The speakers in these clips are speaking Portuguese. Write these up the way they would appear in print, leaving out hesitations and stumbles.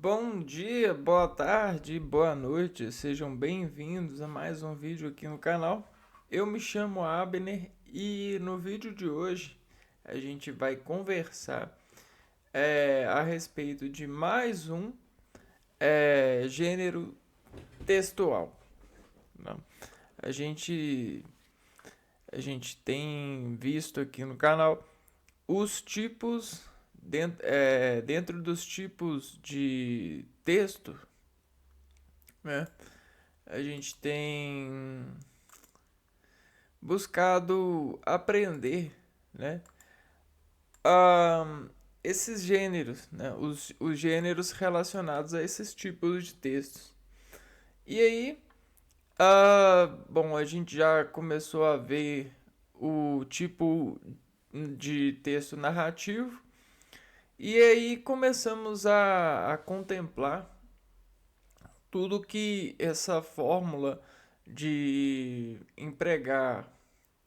Bom dia, boa tarde, boa noite, sejam bem-vindos a mais um vídeo aqui no canal. Eu me chamo Abner e no vídeo de hoje a gente vai conversar a respeito de mais um gênero textual, né? A gente, a gente tem visto aqui no canal os tipos, dentro dos tipos de texto, né? A gente tem buscado aprender, né? ah, Esses gêneros, né? Os gêneros relacionados a esses tipos de textos. E aí, bom, a gente já começou a ver o tipo de texto narrativo, e aí começamos a contemplar tudo que essa fórmula de empregar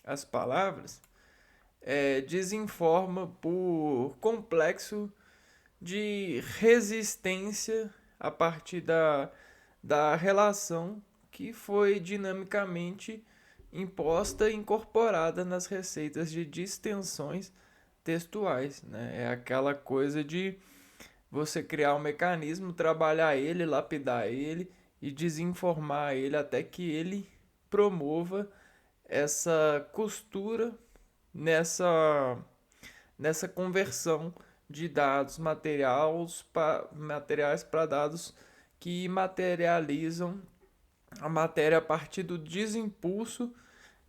as palavras desinforma por complexo de resistência a partir da relação que foi dinamicamente imposta e incorporada nas receitas de distensões textuais, né? É aquela coisa de você criar um mecanismo, trabalhar ele, lapidar ele e desinformar ele até que ele promova essa costura nessa, nessa conversão de dados materiais para dados que materializam a matéria a partir do desimpulso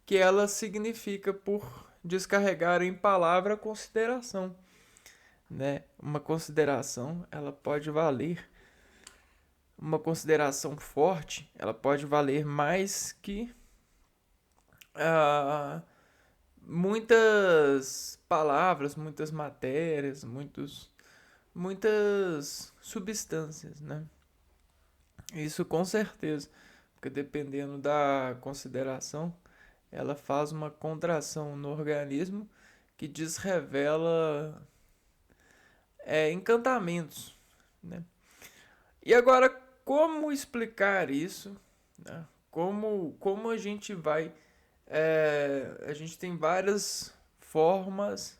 que ela significa por descarregar em palavra a consideração, né? Uma consideração, ela pode valer uma consideração forte, ela pode valer mais que ah, muitas palavras, muitas matérias, muitas substâncias, né? Isso com certeza, porque dependendo da consideração, ela faz uma contração no organismo que desrevela encantamentos, né? E agora, como explicar isso, né? Como a gente vai. A gente tem várias formas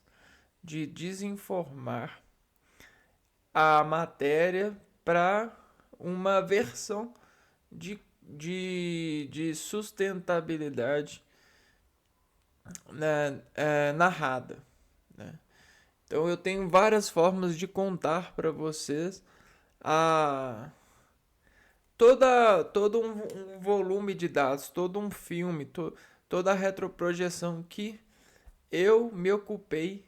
de desinformar a matéria para uma versão de sustentabilidade, né, narrada, né? Então eu tenho várias formas de contar para vocês a todo um volume de dados, todo um filme, toda a retroprojeção que eu me ocupei,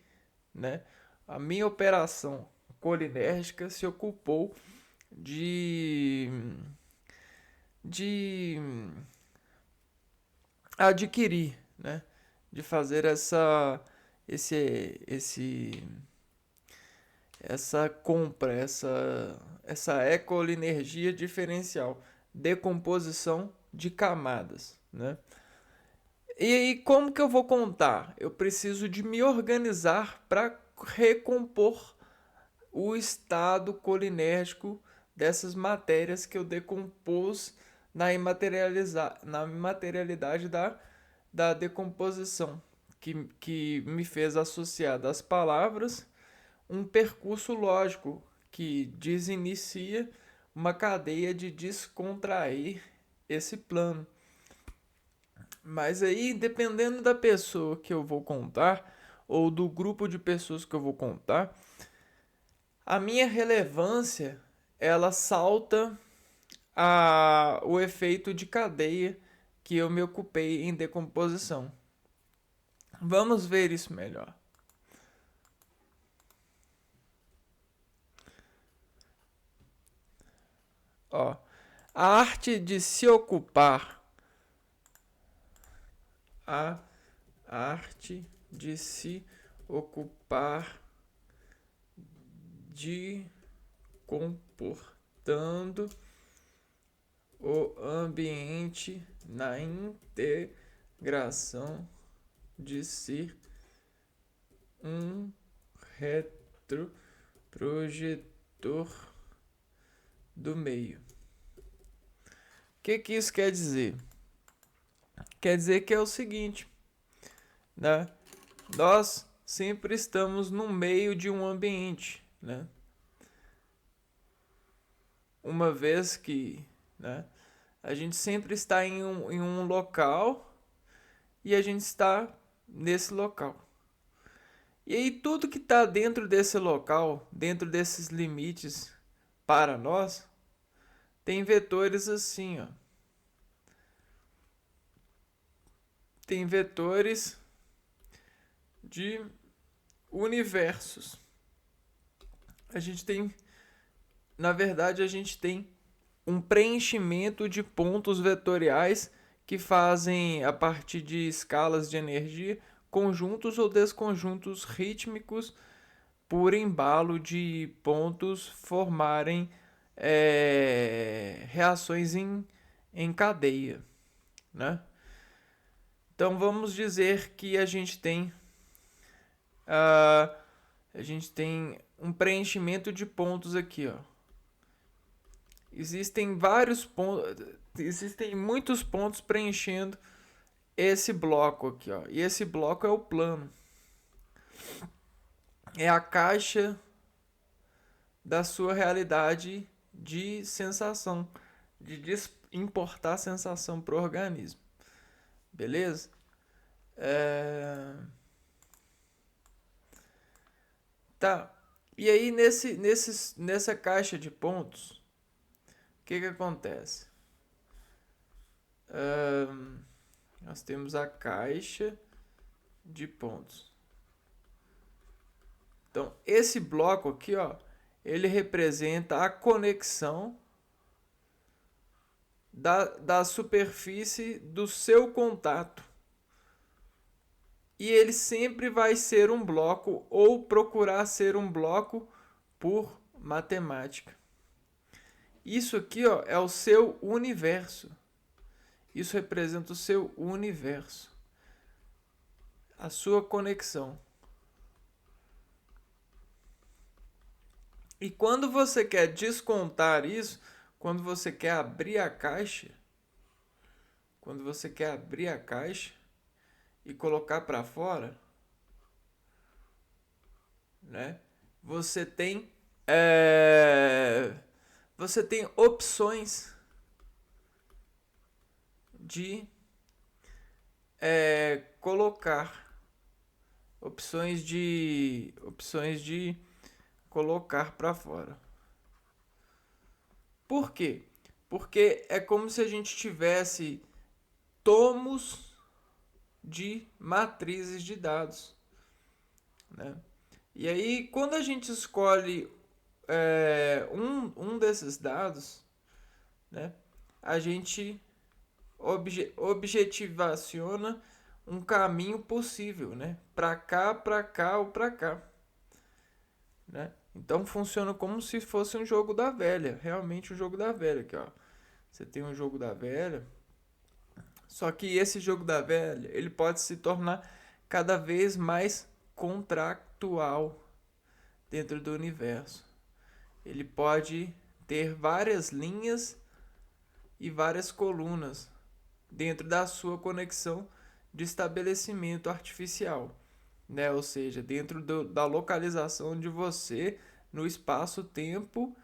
né? A minha operação colinérgica se ocupou de de adquirir, né? De fazer esse esse essa compra, essa ecolinergia diferencial, decomposição de camadas, né? E aí, como que eu vou contar? Eu preciso de me organizar para recompor o estado colinérgico dessas matérias que eu decompus na imaterialidade da decomposição, que me fez associar das palavras um percurso lógico que desinicia uma cadeia de descontrair esse plano. Mas aí, dependendo da pessoa que eu vou contar, ou do grupo de pessoas que eu vou contar, a minha relevância ela salta o efeito de cadeia que eu me ocupei em decomposição. Vamos ver isso melhor. Ó, a arte de se ocupar, a arte de se ocupar de comportando o ambiente na integração de ser um retroprojetor do meio. O que isso quer dizer? Quer dizer que é o seguinte, né? Nós sempre estamos no meio de um ambiente, né? Uma vez que, né, a gente sempre está em um local e a gente está nesse local. E aí tudo que está dentro desse local, dentro desses limites para nós, tem vetores assim, ó. Tem vetores de universos. A gente tem, na verdade, a gente tem um preenchimento de pontos vetoriais que fazem, a partir de escalas de energia, conjuntos ou desconjuntos rítmicos por embalo de pontos formarem reações em cadeia, né? Então vamos dizer que a gente tem um preenchimento de pontos aqui, ó. Existem vários pontos, existem muitos pontos preenchendo esse bloco aqui, ó. E esse bloco é o plano. É a caixa da sua realidade de sensação, de importar sensação para o organismo. Beleza? Tá. E aí nessa caixa de pontos, o que acontece? Nós temos a caixa de pontos. Então, esse bloco aqui, ó, ele representa a conexão da superfície do seu contato. E ele sempre vai ser um bloco ou procurar ser um bloco por matemática. Isso aqui, ó, é o seu universo. Isso representa o seu universo. A sua conexão. E quando você quer descontar isso, quando você quer abrir a caixa, e colocar para fora, né? Você tem opções de colocar opções de colocar para fora. Por quê? Porque é como se a gente tivesse tomos de matrizes de dados, né? E aí, quando a gente escolhe um desses dados, né, a gente objetivaciona um caminho possível, né? Para cá ou para cá, né? Então funciona como se fosse um jogo da velha, realmente um jogo da velha aqui, ó. Você tem um jogo da velha, só que esse jogo da velha, ele pode se tornar cada vez mais contractual dentro do universo. Ele pode ter várias linhas e várias colunas dentro da sua conexão de estabelecimento artificial, né? Ou seja, dentro da localização de você no espaço-tempo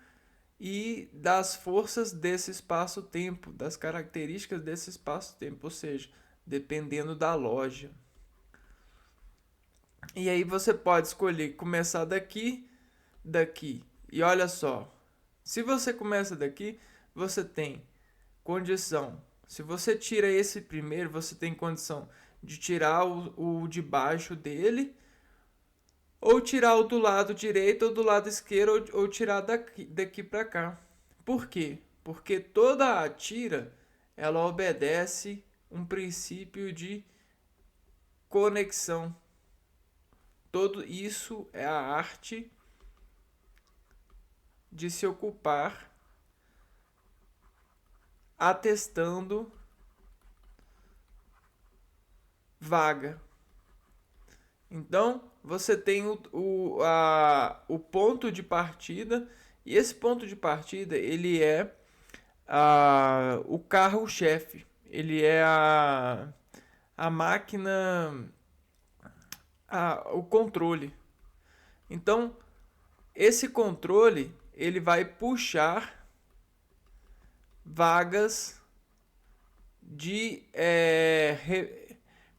e das forças desse espaço-tempo, das características desse espaço-tempo, ou seja, dependendo da loja. E aí você pode escolher começar daqui. E olha só, se você começa daqui, você tem condição. Se você tira esse primeiro, você tem condição de tirar o de baixo dele, ou tirar o do lado direito ou do lado esquerdo, ou tirar daqui para cá. Por quê? Porque toda a tira, ela obedece um princípio de conexão. Todo isso é a arte de se ocupar atestando vaga. Então, você tem o ponto de partida E esse ponto de partida, ele é o carro-chefe. Ele é a máquina, o controle. Então, esse controle, ele vai puxar vagas de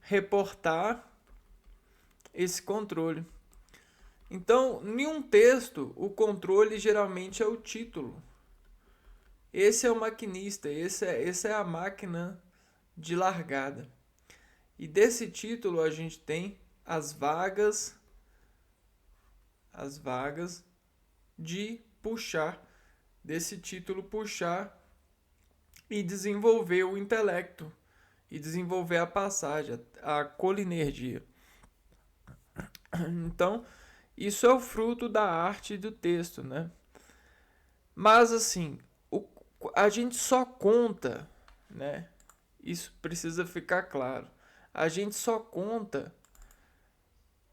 reportar esse controle. Então, em um texto, o controle geralmente é o título. Esse é o maquinista, essa é a máquina de largada. E desse título a gente tem as vagas de puxar, desse título puxar e desenvolver o intelecto, e desenvolver a passagem, a colinergia. Então, isso é o fruto da arte do texto, né? Mas assim, a gente só conta, né? Isso precisa ficar claro. A gente só conta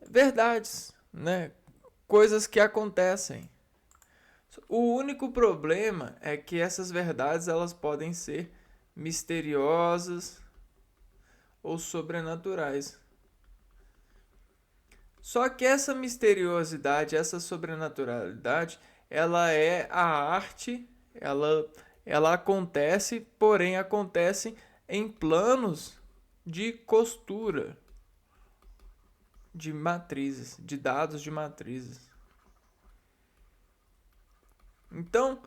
verdades, né? Coisas que acontecem. O único problema é que essas verdades elas podem ser misteriosas ou sobrenaturais. Só que essa misteriosidade, essa sobrenaturalidade, ela é a arte, ela acontece, porém acontece em planos de costura de matrizes, de dados de matrizes. Então,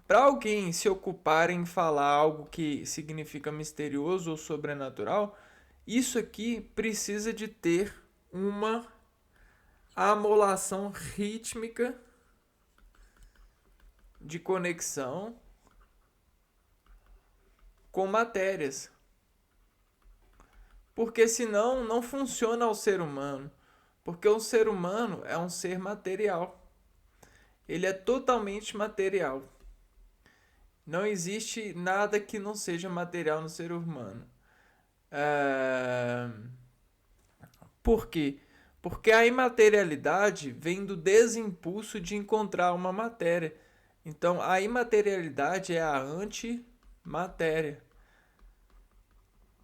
para alguém se ocupar em falar algo que significa misterioso ou sobrenatural, isso aqui precisa de ter uma amolação rítmica de conexão com matérias. Porque senão não funciona ao ser humano. Porque o ser humano é um ser material. Ele é totalmente material. Não existe nada que não seja material no ser humano. Por quê? Porque a imaterialidade vem do desimpulso de encontrar uma matéria. Então, a imaterialidade é a antimatéria.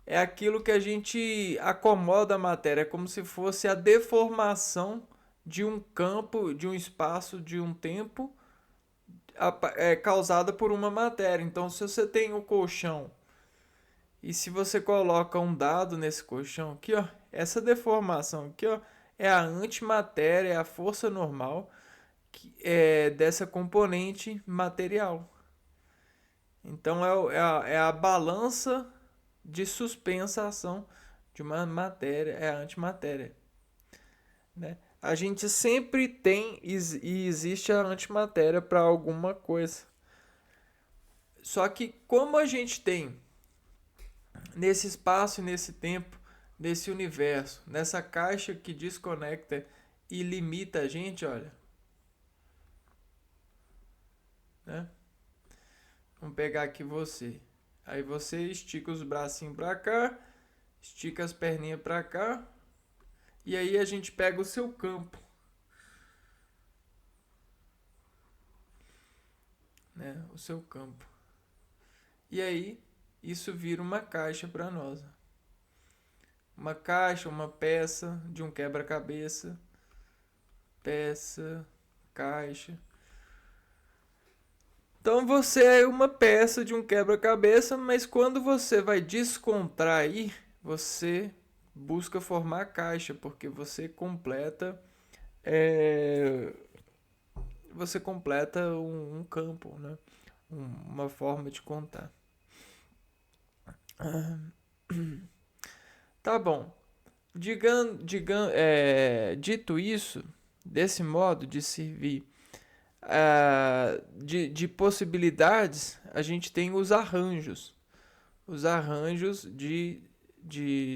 É aquilo que a gente acomoda a matéria, é como se fosse a deformação de um campo, de um espaço, de um tempo, causada por uma matéria. Então, se você tem um colchão e se você coloca um dado nesse colchão aqui, ó, essa deformação aqui, ó, é a antimatéria, é a força normal dessa componente material. Então é a balança de suspensação de uma matéria, é a antimatéria. Né? A gente sempre tem e existe a antimatéria para alguma coisa. Só que como a gente tem nesse espaço e nesse tempo, nesse universo, nessa caixa que desconecta e limita a gente, olha. Né? Vamos pegar aqui você. Aí você estica os bracinhos pra cá, estica as perninhas pra cá. E aí a gente pega o seu campo. Né? O seu campo. E aí isso vira uma caixa para nós. Uma caixa, uma peça de um quebra-cabeça. Peça, caixa. Então você é uma peça de um quebra-cabeça, mas quando você vai descontrair, você busca formar caixa, porque você completa um campo, né? Uma forma de contar. Tá bom. Dito isso, desse modo de servir de possibilidades, a gente tem os arranjos. Os arranjos de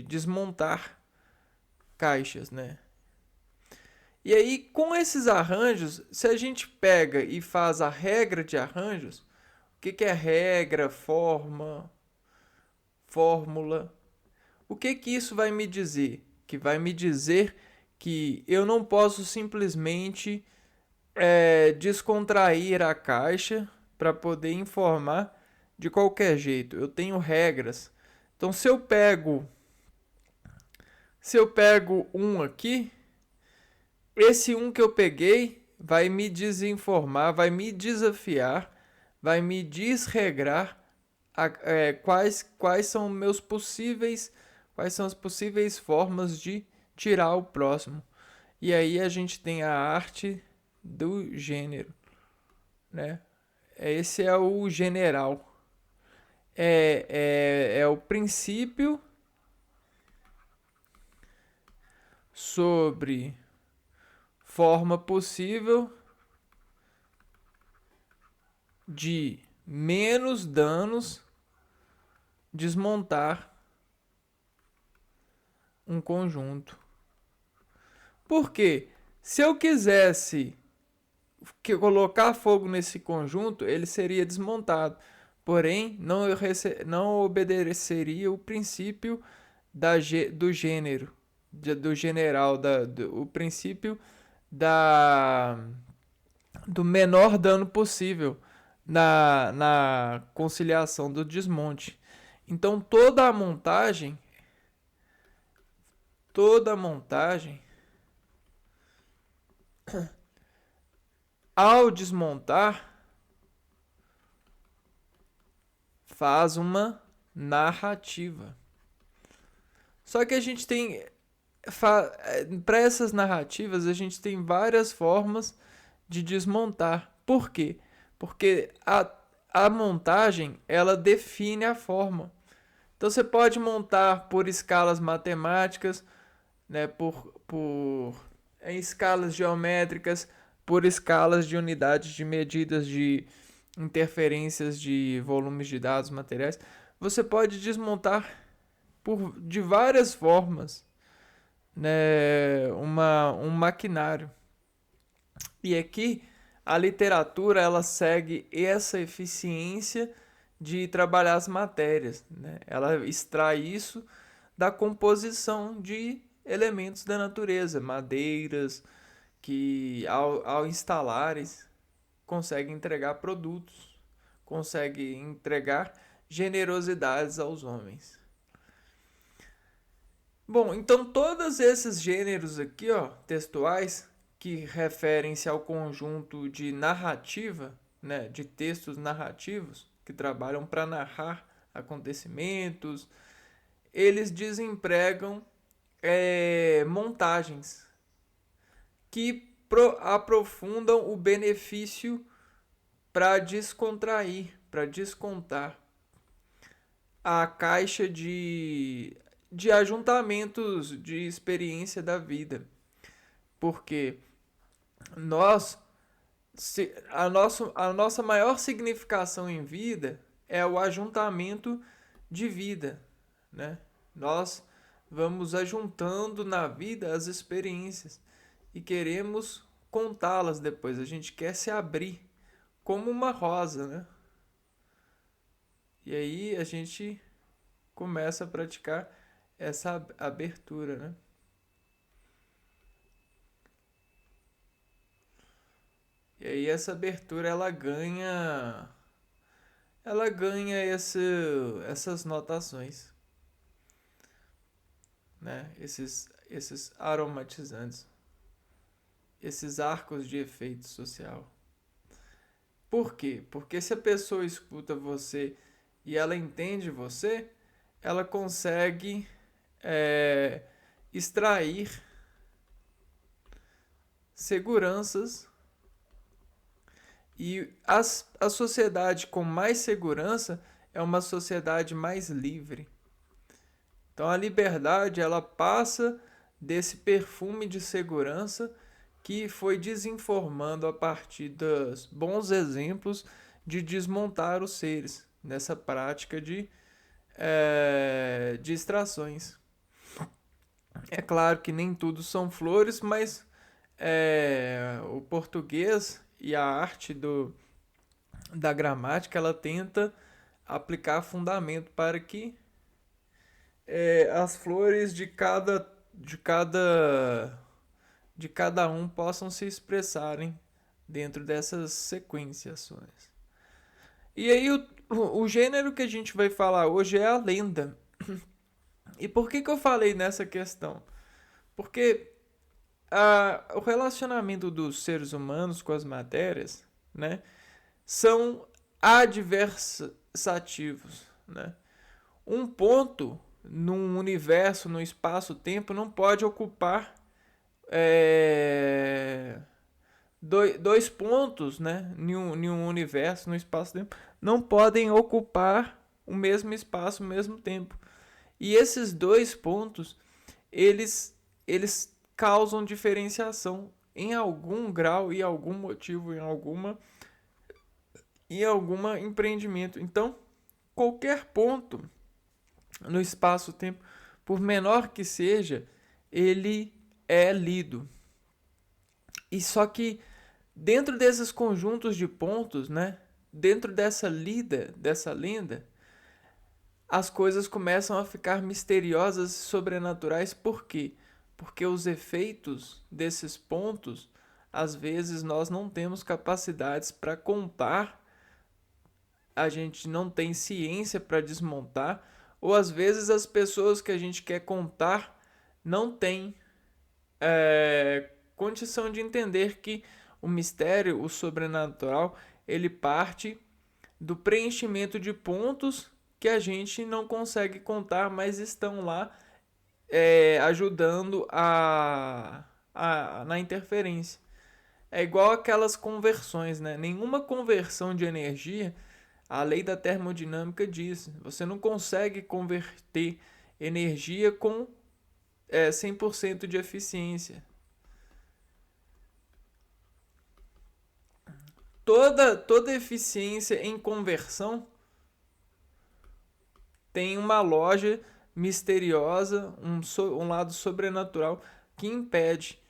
desmontar caixas, né? E aí, com esses arranjos, se a gente pega e faz a regra de arranjos, o que é regra, forma, fórmula? O que isso vai me dizer? Que vai me dizer que eu não posso simplesmente descontrair a caixa para poder informar de qualquer jeito. Eu tenho regras. Então, se eu pego um aqui, esse um que eu peguei vai me desinformar, vai me desafiar, vai me desregrar quais são meus possíveis, quais são as possíveis formas de tirar o próximo. E aí a gente tem a arte do gênero, né? Esse é o general. É o princípio sobre forma possível de menos danos desmontar um conjunto. Por quê? Se eu quisesse colocar fogo nesse conjunto, ele seria desmontado. Porém, não obedeceria o princípio do gênero, do general, o princípio da, do menor dano possível na conciliação do desmonte. Então toda a montagem, ao desmontar, faz uma narrativa. Só que a gente tem para essas narrativas a gente tem várias formas de desmontar. Por quê? Porque a montagem ela define a forma. Então você pode montar por escalas matemáticas, né, por em escalas geométricas, por escalas de unidades de medidas de interferências de volumes de dados materiais. Você pode desmontar de várias formas, né, um maquinário. E aqui a literatura ela segue essa eficiência de trabalhar as matérias, né? Ela extrai isso da composição de elementos da natureza, madeiras, que ao instalares conseguem entregar produtos, conseguem entregar generosidades aos homens. Bom, então todos esses gêneros aqui, ó, textuais, que referem-se ao conjunto de narrativa, né, de textos narrativos que trabalham para narrar acontecimentos, eles desempregam montagens que aprofundam o benefício para descontrair, para descontar a caixa de ajuntamentos de experiência da vida. Porque nós, a nossa maior significação em vida é o ajuntamento de vida, né? Nós vamos ajuntando na vida as experiências e queremos contá-las depois. A gente quer se abrir como uma rosa, né? E aí a gente começa a praticar essa abertura, né? E aí essa abertura ela ganha essas notações, né? Esses aromatizantes, esses arcos de efeito social. Por quê? Porque se a pessoa escuta você e ela entende você, ela consegue é, extrair seguranças, e a sociedade com mais segurança é uma sociedade mais livre. Então a liberdade ela passa desse perfume de segurança que foi desinformando a partir dos bons exemplos de desmontar os seres nessa prática de distrações. É claro que nem tudo são flores, mas o português e a arte da gramática ela tenta aplicar fundamento para que as flores de cada um possam se expressarem dentro dessas sequenciações. E aí o gênero que a gente vai falar hoje é a lenda. E por que eu falei nessa questão? Porque o relacionamento dos seres humanos com as matérias, né, são adversativos, né? Um ponto num universo, no espaço-tempo, não pode ocupar dois pontos, né, em um universo, no espaço-tempo, não podem ocupar o mesmo espaço, o mesmo tempo. E esses dois pontos, eles causam diferenciação em algum grau e algum motivo, em alguma empreendimento. Então, qualquer ponto no espaço-tempo, por menor que seja, ele é lido. E só que dentro desses conjuntos de pontos, né, dentro dessa lenda, as coisas começam a ficar misteriosas e sobrenaturais. Por quê? Porque os efeitos desses pontos, às vezes nós não temos capacidades para contar, a gente não tem ciência para desmontar, ou às vezes as pessoas que a gente quer contar não têm condição de entender que o mistério, o sobrenatural, ele parte do preenchimento de pontos que a gente não consegue contar, mas estão lá ajudando na interferência. É igual aquelas conversões, né? Nenhuma conversão de energia, a lei da termodinâmica diz, você não consegue converter energia com 100% de eficiência. Toda eficiência em conversão tem uma loja misteriosa, um lado sobrenatural que impede.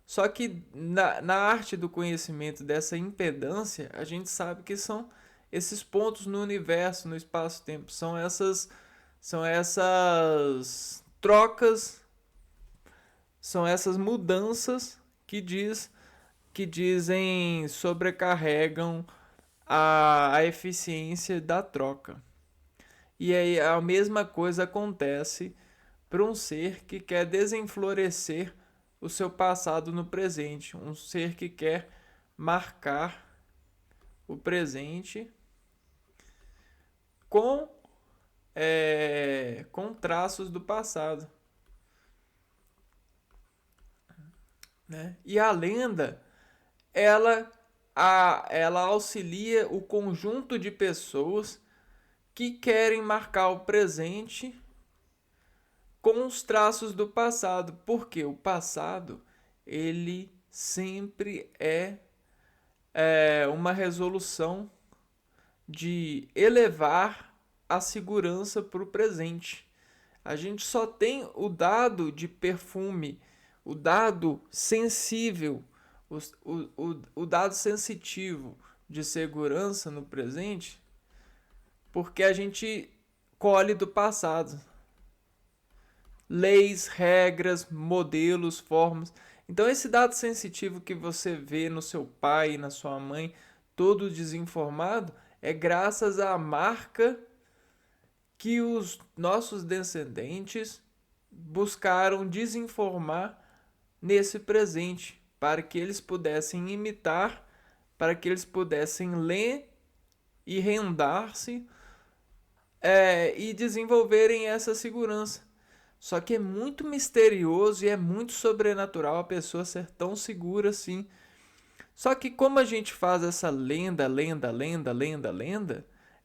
Só que na arte do conhecimento dessa impedância, a gente sabe que são esses pontos no universo, no espaço-tempo, são essas trocas, são essas mudanças que dizem sobrecarregam a eficiência da troca. E aí a mesma coisa acontece para um ser que quer desenflorescer o seu passado no presente, um ser que quer marcar o presente com com traços do passado, né? E a lenda, ela ela auxilia o conjunto de pessoas que querem marcar o presente com os traços do passado, porque o passado ele sempre uma resolução de elevar a segurança para o presente. A gente só tem o dado de perfume, o dado sensível, o dado sensitivo de segurança no presente, porque a gente colhe do passado. Leis, regras, modelos, formas. Então esse dado sensitivo que você vê no seu pai e na sua mãe, todo desinformado, é graças à marca que os nossos descendentes buscaram desinformar nesse presente, para que eles pudessem imitar, para que eles pudessem ler e rendar-se e desenvolverem essa segurança. Só que é muito misterioso e é muito sobrenatural a pessoa ser tão segura assim. Só que como a gente faz essa lenda,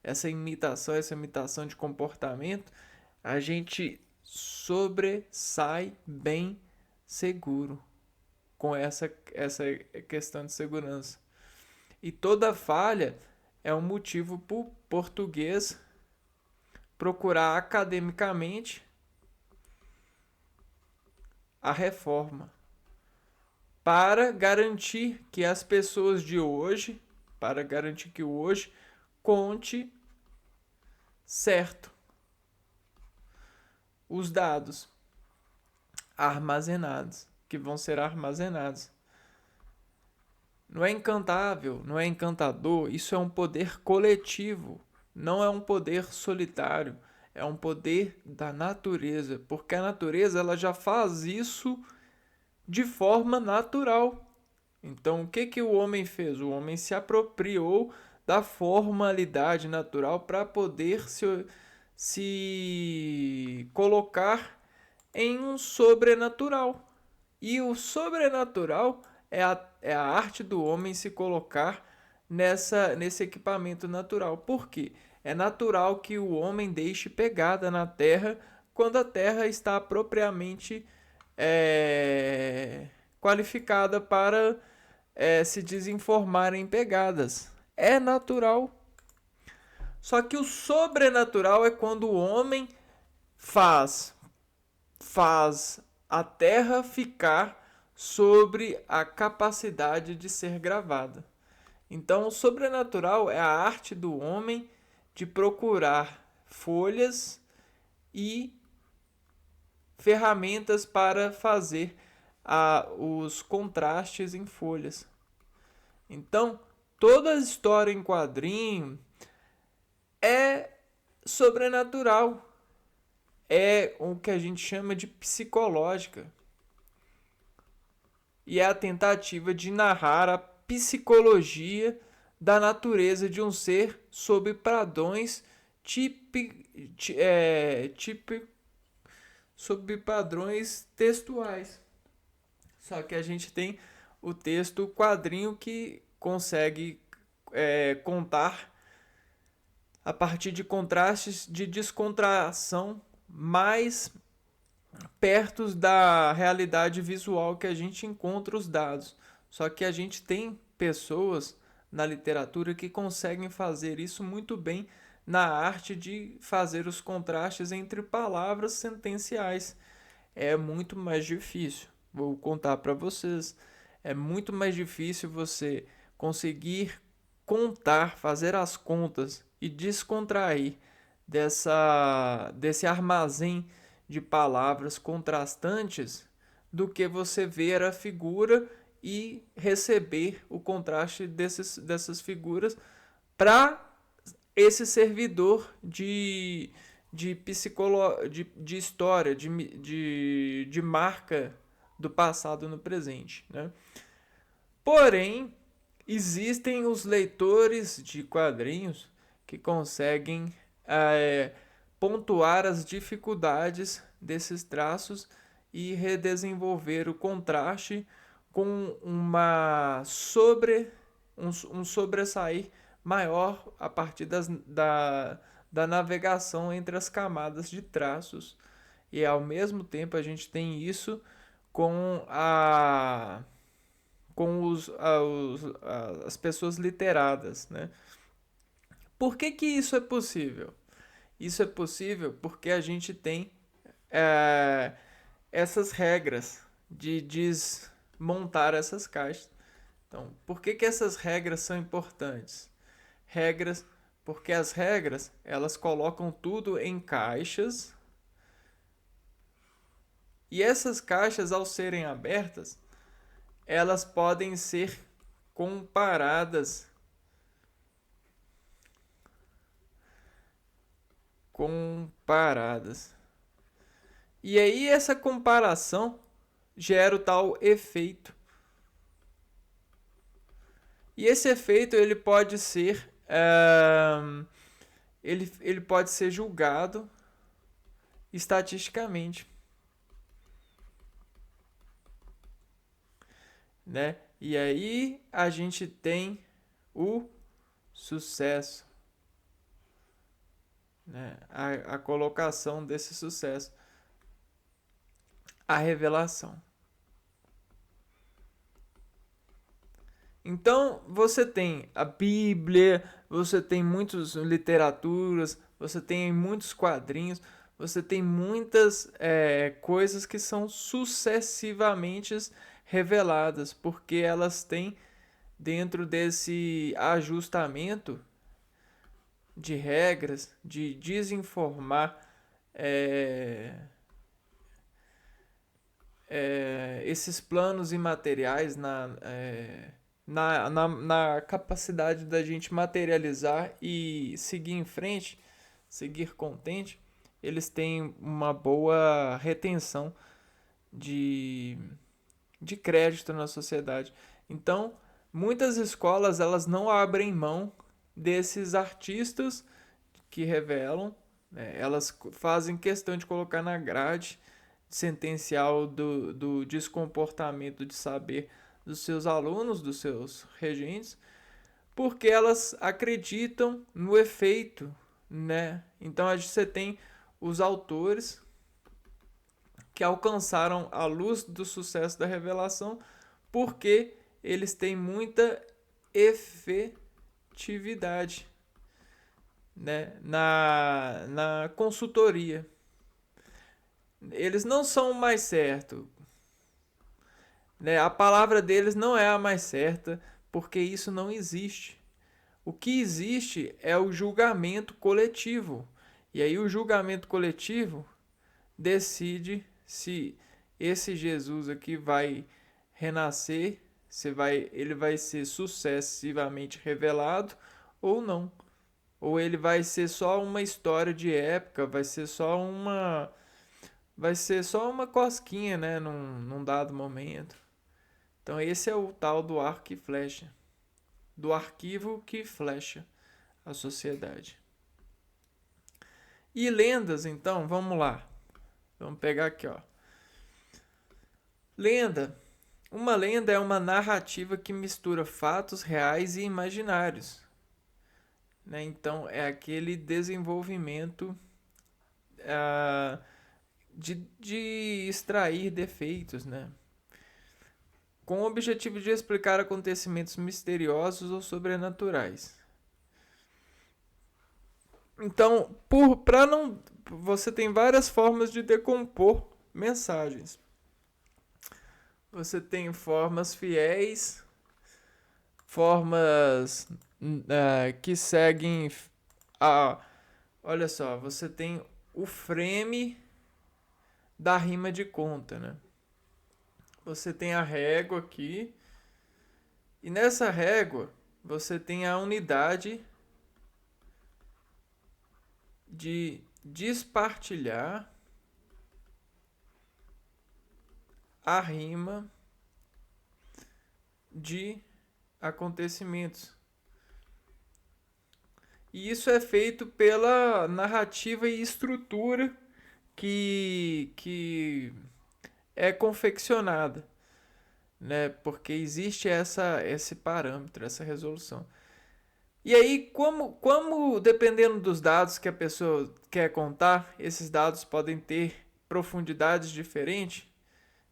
essa imitação de comportamento, a gente sobressai bem seguro com essa questão de segurança. E toda falha é um motivo para o português procurar academicamente a reforma para garantir que as pessoas de hoje, para garantir que o hoje conte certo os dados armazenados, que vão ser armazenados. não é encantável, não é encantador, isso é um poder coletivo, não é um poder solitário, é um poder da natureza, porque a natureza ela já faz isso de forma natural. Então, o que que o homem fez? O homem se apropriou da formalidade natural para poder se colocar em um sobrenatural. E o sobrenatural é a arte do homem se colocar nesse equipamento natural. Por quê? É natural que o homem deixe pegada na terra quando a terra está propriamente qualificada para se desinformar em pegadas. É natural. Só que o sobrenatural é quando o homem faz faz a terra ficar sobre a capacidade de ser gravada. Então, o sobrenatural é a arte do homem de procurar folhas e ferramentas para fazer os contrastes em folhas. Então, toda a história em quadrinho é sobrenatural. É o que a gente chama de psicológica. E é a tentativa de narrar a psicologia da natureza de um ser sob padrões sob padrões textuais. Só que a gente tem o texto quadrinho que consegue contar a partir de contrastes de descontração mais perto da realidade visual que a gente encontra os dados. Só que a gente tem pessoas na literatura que conseguem fazer isso muito bem na arte de fazer os contrastes entre palavras sentenciais. É muito mais difícil. Vou contar para vocês. É muito mais difícil você conseguir contar, fazer as contas e descontrair desse armazém de palavras contrastantes do que você ver a figura e receber o contraste dessas figuras para esse servidor de história, de marca do passado no presente. Né? Porém, existem os leitores de quadrinhos que conseguem pontuar as dificuldades desses traços e redesenvolver o contraste com um sobressair maior a partir da navegação entre as camadas de traços. E ao mesmo tempo a gente tem isso com as pessoas literadas. Né? Por que isso é possível? Isso é possível porque a gente tem é, essas regras de desmontar essas caixas. Então, por que essas regras são importantes? Regras, porque as regras elas colocam tudo em caixas e essas caixas, ao serem abertas, elas podem ser comparadas comparadas. E aí essa comparação gera o tal efeito. E esse efeito ele pode ser ele pode ser julgado estatisticamente, né? E aí a gente tem o sucesso, né? A colocação desse sucesso, a revelação. Então você tem a Bíblia, você tem muitas literaturas, você tem muitos quadrinhos, você tem muitas coisas que são sucessivamente reveladas, porque elas têm dentro desse ajustamento de regras, de desinformar esses planos imateriais na capacidade da gente materializar e seguir em frente, seguir contente, eles têm uma boa retenção de, de crédito na sociedade. Então, muitas escolas elas não abrem mão desses artistas que revelam, né? Elas fazem questão de colocar na grade sentencial do descomportamento de saber dos seus alunos, dos seus regentes, porque elas acreditam no efeito, né? Então a gente tem os autores que alcançaram a luz do sucesso da revelação porque eles têm muita efetividade, né, na consultoria. Eles não são o mais certo, né? A palavra deles não é a mais certa, porque isso não existe. O que existe é o julgamento coletivo. E aí o julgamento coletivo decide se esse Jesus aqui vai renascer, ele vai ser sucessivamente revelado ou não. Ou ele vai ser só uma história de época, vai ser só uma cosquinha, né, num dado momento. Então esse é o tal do arco e flecha, do arquivo que flecha a sociedade. E lendas, então, vamos lá. Vamos pegar aqui, ó. Lenda. Uma lenda é uma narrativa que mistura fatos reais e imaginários, né? Então é aquele desenvolvimento ah, de extrair defeitos, né? Com o objetivo de explicar acontecimentos misteriosos ou sobrenaturais. Então, para não, você tem várias formas de decompor mensagens. Você tem formas fiéis, formas que seguem a. Olha só, você tem o frame da rima de conta, né? Você tem a régua aqui, e nessa régua você tem a unidade de despartilhar a rima de acontecimentos. E isso é feito pela narrativa e estrutura que é confeccionada, né? Porque existe esse parâmetro, essa resolução. E aí, como dependendo dos dados que a pessoa quer contar, esses dados podem ter profundidades diferentes.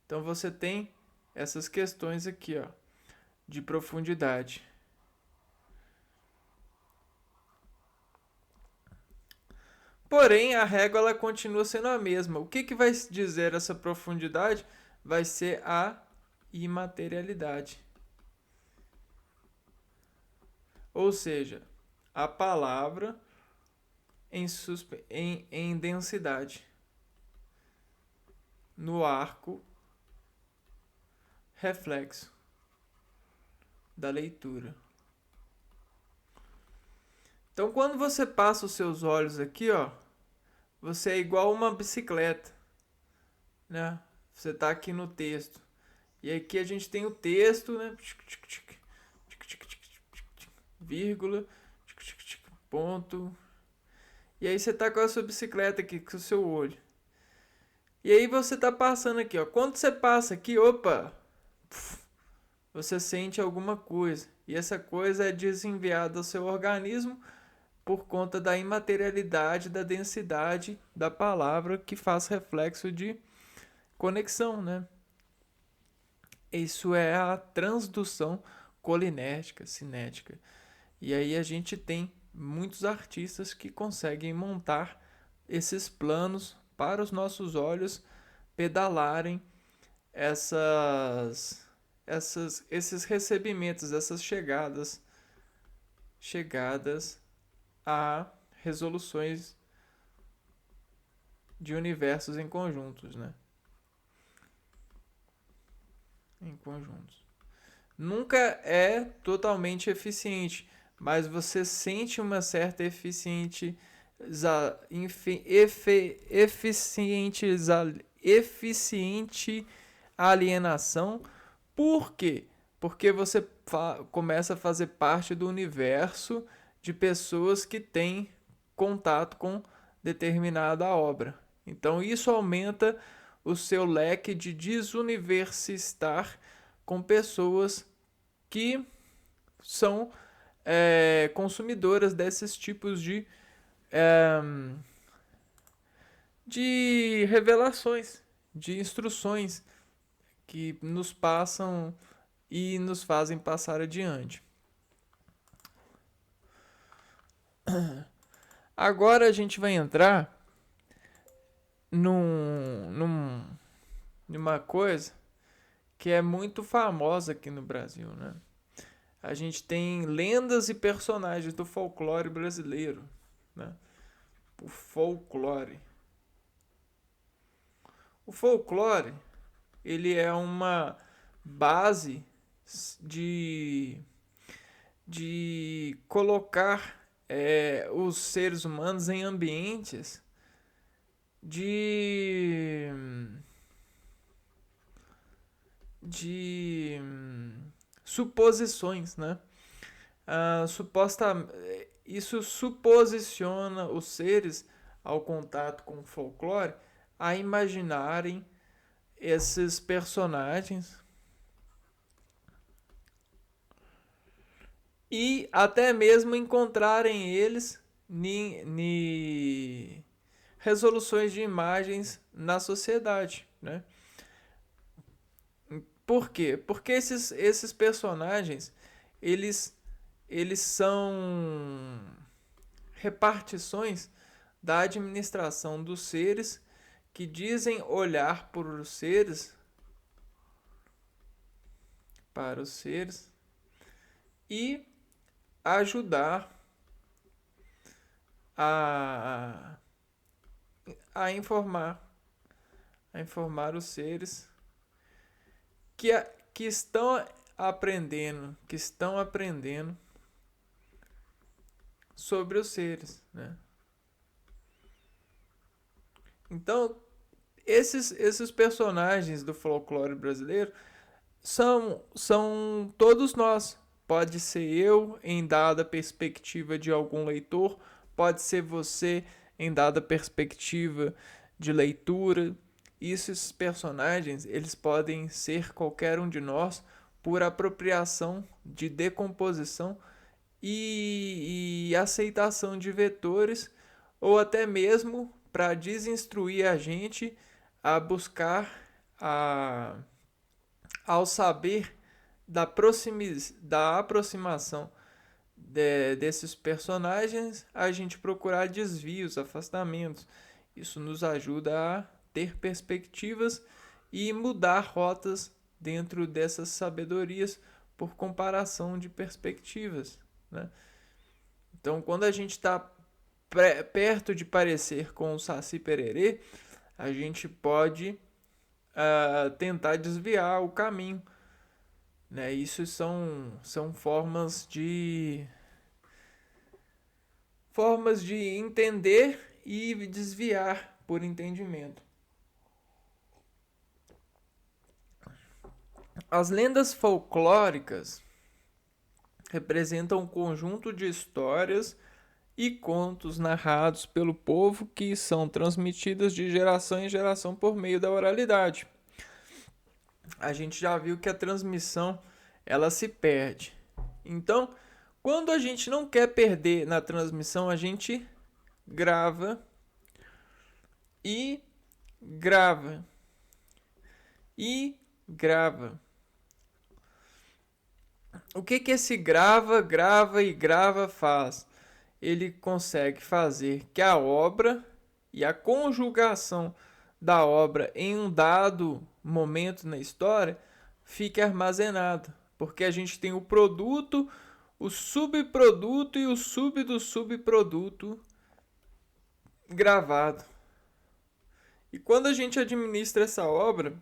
Então você tem essas questões aqui, ó, de profundidade. Porém, a régua ela continua sendo a mesma. O que vai dizer essa profundidade? Vai ser a imaterialidade. Ou seja, a palavra em densidade. No arco reflexo da leitura. Então, quando você passa os seus olhos aqui, ó, você é igual uma bicicleta, né? Você está aqui no texto. E aqui a gente tem o texto, né? Vírgula, ponto. E aí você está com a sua bicicleta aqui, com o seu olho. E aí você está passando aqui, ó. Quando você passa aqui, opa, você sente alguma coisa. E essa coisa é desenviada ao seu organismo por conta da imaterialidade, da densidade da palavra que faz reflexo de conexão, né? Isso é a transdução colinética, cinética. E aí a gente tem muitos artistas que conseguem montar esses planos para os nossos olhos pedalarem esses recebimentos, essas chegadas a resoluções de universos em conjuntos, né? Em conjuntos. Nunca é totalmente eficiente, mas você sente uma certa eficiente alienação. Por quê? Porque você começa a fazer parte do universo de pessoas que têm contato com determinada obra. Então isso aumenta o seu leque de desuniversistar com pessoas que são consumidoras desses tipos de revelações, de instruções que nos passam e nos fazem passar adiante. Agora a gente vai entrar numa coisa que é muito famosa aqui no Brasil, né? A gente tem lendas e personagens do folclore brasileiro, né? O folclore. O folclore, ele é uma base de, de colocar os seres humanos em ambientes de de suposições, né? Isso suposiciona os seres ao contato com o folclore a imaginarem esses personagens e até mesmo encontrarem eles em resoluções de imagens na sociedade, né? Por quê? Porque esses personagens, eles, eles são repartições da administração dos seres que dizem olhar para os seres e ajudar a, a informar, a informar os seres que, que estão aprendendo sobre os seres, né? Então, esses personagens do folclore brasileiro são todos nós. Pode ser eu em dada perspectiva de algum leitor, pode ser você em dada perspectiva de leitura. Esses personagens, eles podem ser qualquer um de nós por apropriação de decomposição e aceitação de vetores, ou até mesmo para desinstruir a gente a buscar a, ao saber da aproximação desses personagens, a gente procurar desvios, afastamentos. Isso nos ajuda a ter perspectivas e mudar rotas dentro dessas sabedorias por comparação de perspectivas, né? Então, quando a gente está perto de parecer com o Saci Pererê, a gente pode tentar desviar o caminho, né? Isso são formas de entender e desviar por entendimento. As lendas folclóricas representam um conjunto de histórias e contos narrados pelo povo que são transmitidas de geração em geração por meio da oralidade. A gente já viu que a transmissão ela se perde. Então, quando a gente não quer perder na transmissão, a gente grava e grava e grava. O que esse grava e grava faz? Ele consegue fazer que a obra e a conjugação da obra em um dado momento na história fique armazenado, porque a gente tem o produto, o subproduto e o sub do subproduto gravado. E quando a gente administra essa obra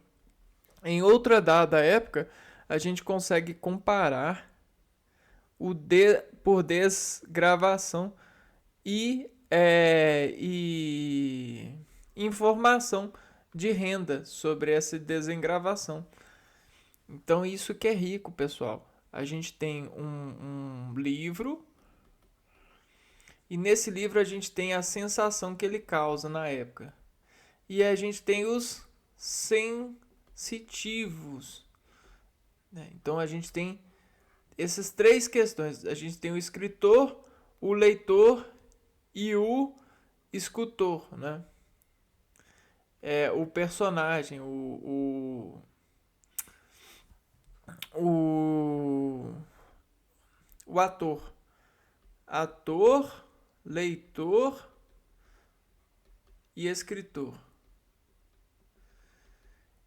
em outra dada época, a gente consegue comparar por desgravação e informação de renda sobre essa desengravação. Então isso que é rico, pessoal. A gente tem um livro e nesse livro a gente tem a sensação que ele causa na época. E a gente tem os sensitivos, né? Então a gente tem essas três questões. A gente tem o escritor, o leitor e o escultor, né? O personagem, o, o ator. Ator, leitor e escritor.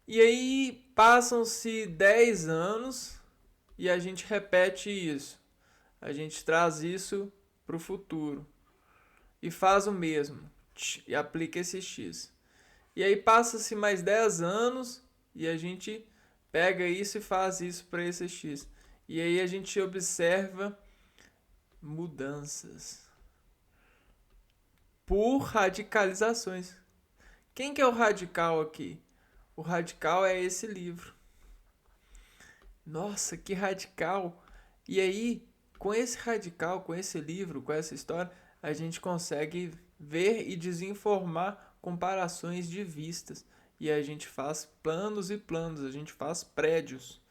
E aí passam-se 10 anos e a gente repete isso. A gente traz isso para o futuro e faz o mesmo e aplica esse X. E aí passa-se mais 10 anos e a gente pega isso e faz isso para esse X. E aí a gente observa mudanças por radicalizações. Quem que é o radical aqui? O radical é esse livro. Nossa, que radical! E aí, com esse radical, com esse livro, com essa história, a gente consegue ver e desinformar comparações de vistas. E a gente faz planos e planos, a gente faz prédios.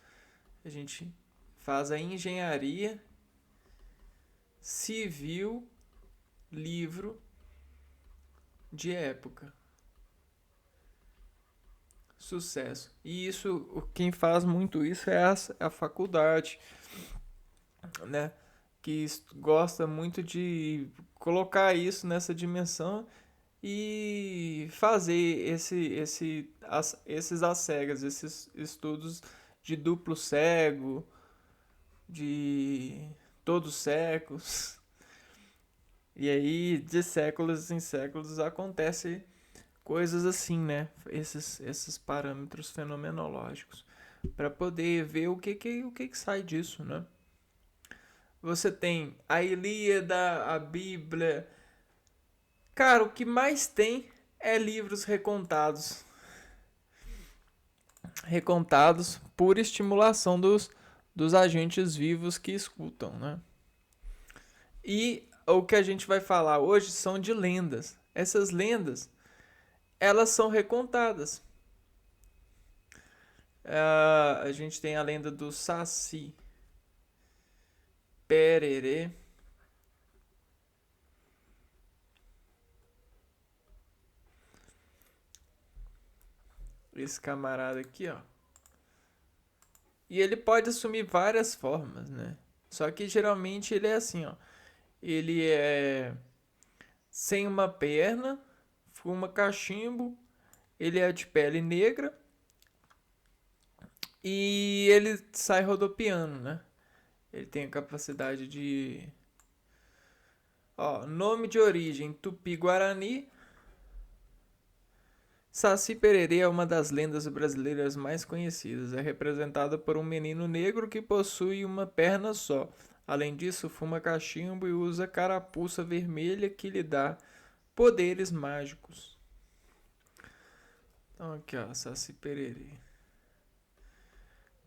A gente faz a engenharia civil livro de época. Sucesso. E isso, quem faz muito isso é a faculdade, né? Que gosta muito de colocar isso nessa dimensão e fazer esses cegas, esses estudos de duplo cego, de todos séculos. E aí, de séculos em séculos, acontece coisas assim, né? Esses parâmetros fenomenológicos. Para poder ver o que sai disso, né? Você tem a Ilíada, a Bíblia. Cara, o que mais tem é livros recontados. Recontados por estimulação dos agentes vivos que escutam, né? E o que a gente vai falar hoje são de lendas. Essas lendas, elas são recontadas. A gente tem a lenda do Saci Pererê. Esse camarada aqui, ó. E ele pode assumir várias formas, né? Só que geralmente ele é assim, ó. Ele é sem uma perna, fuma cachimbo, ele é de pele negra e ele sai rodopiando, né? Ele tem a capacidade de... Ó, nome de origem Tupi-Guarani. Saci Pererê é uma das lendas brasileiras mais conhecidas. É representada por um menino negro que possui uma perna só. Além disso, fuma cachimbo e usa carapuça vermelha que lhe dá poderes mágicos. Então aqui, ó, Saci Pererê.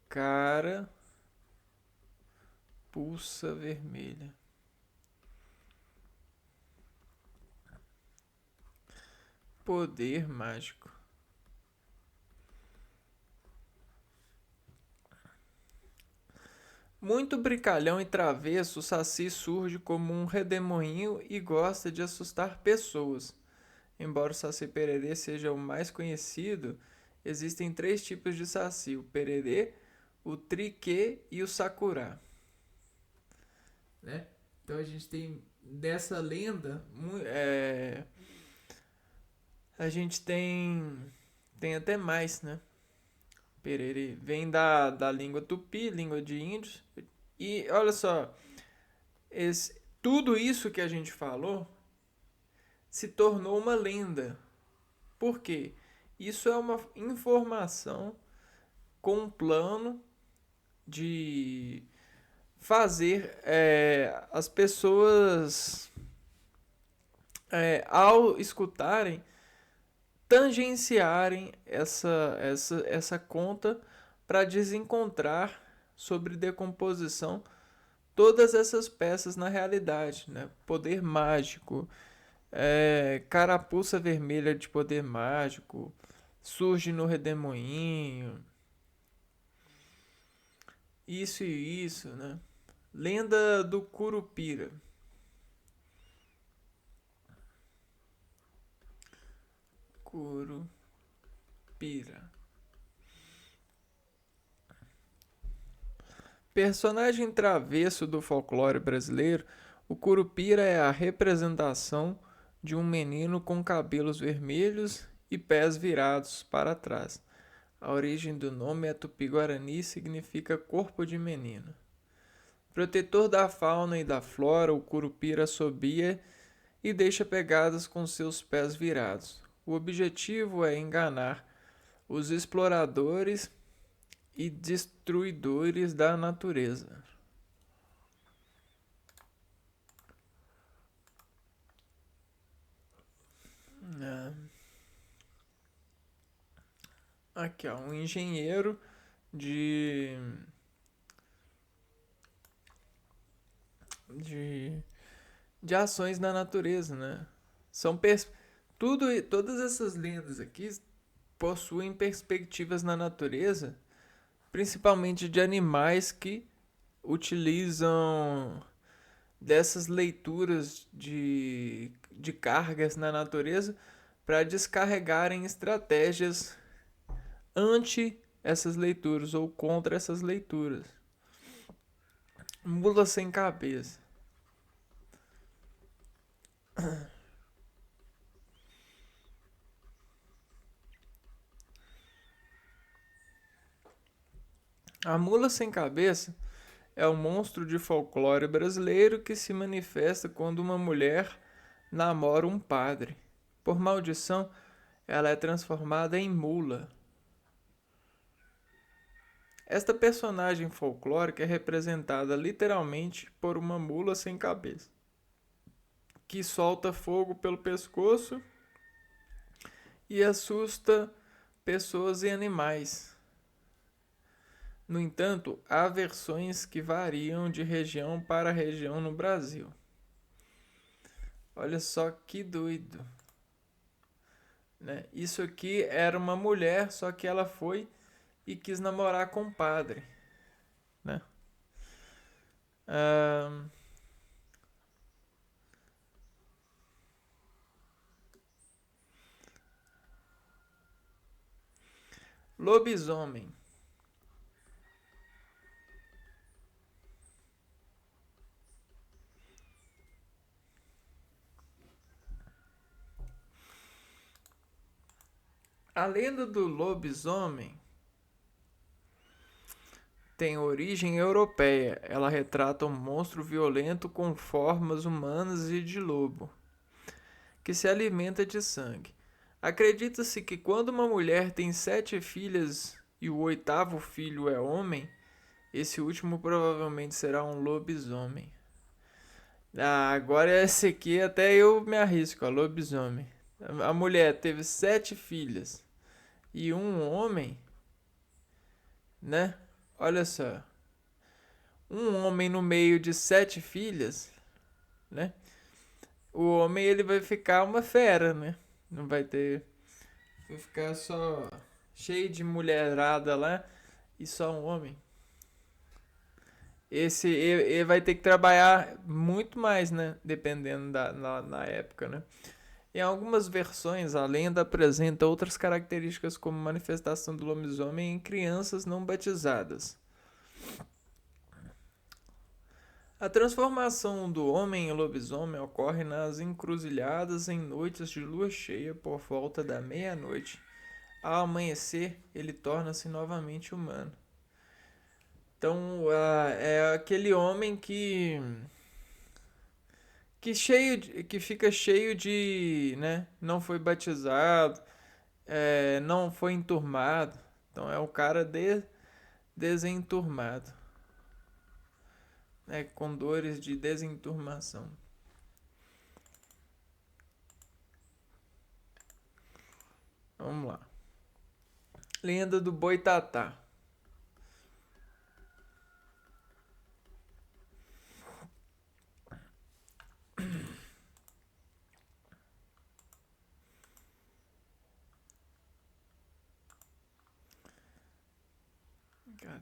Cara pulsa vermelha. Poder mágico. Muito brincalhão e travesso, o Saci surge como um redemoinho e gosta de assustar pessoas. Embora o Saci Pererê seja o mais conhecido, existem três tipos de Saci: o Pererê, o Triquê e o Sakura. Né? Então a gente tem dessa lenda, a gente tem até mais, né? Pererê vem da língua tupi, língua de índios. E olha só, tudo isso que a gente falou se tornou uma lenda. Por quê? Isso é uma informação com um plano, de fazer as pessoas, ao escutarem, tangenciarem essa conta para desencontrar sobre decomposição todas essas peças na realidade, né? Poder mágico, carapuça vermelha de poder mágico, surge no redemoinho, isso e isso, né? Lenda do Curupira. Curupira. Personagem travesso do folclore brasileiro, o Curupira é a representação de um menino com cabelos vermelhos e pés virados para trás. A origem do nome é tupi-guarani e significa corpo de menino. Protetor da fauna e da flora, o Curupira assobia e deixa pegadas com seus pés virados. O objetivo é enganar os exploradores e destruidores da natureza. É. Aqui, ó, um engenheiro de de, de ações na natureza, né? São todas essas lendas aqui possuem perspectivas na natureza, principalmente de animais que utilizam dessas leituras de cargas na natureza para descarregarem estratégias anti essas leituras ou contra essas leituras. Mula sem cabeça. A mula sem cabeça é um monstro de folclore brasileiro que se manifesta quando uma mulher namora um padre. Por maldição, ela é transformada em mula. Esta personagem folclórica é representada literalmente por uma mula sem cabeça, que solta fogo pelo pescoço e assusta pessoas e animais. No entanto, há versões que variam de região para região no Brasil. Olha só que doido, né? Isso aqui era uma mulher, só que ela foi e quis namorar com o padre, né? Ahn, lobisomem. A lenda do lobisomem tem origem europeia. Ela retrata um monstro violento com formas humanas e de lobo, que se alimenta de sangue. Acredita-se que quando uma mulher tem 7 filhas e o oitavo filho é homem, esse último provavelmente será um lobisomem. Ah, agora esse aqui até eu me arrisco, a lobisomem. A mulher teve 7 filhas e um homem, né? Olha só, um homem no meio de 7 filhas, né? O homem ele vai ficar uma fera, né? Não vai ter, vai ficar só cheio de mulherada lá e só um homem. Ele vai ter que trabalhar muito mais, né? Dependendo na época, né? Em algumas versões, a lenda apresenta outras características como manifestação do lobisomem em crianças não batizadas. A transformação do homem em lobisomem ocorre nas encruzilhadas em noites de lua cheia por volta da meia-noite. Ao amanhecer, ele torna-se novamente humano. Então, é aquele homem que fica cheio de, né, não foi batizado, não foi enturmado. Então é o cara desenturmado. com dores de desenturmação. Vamos lá. Lenda do Boitatá.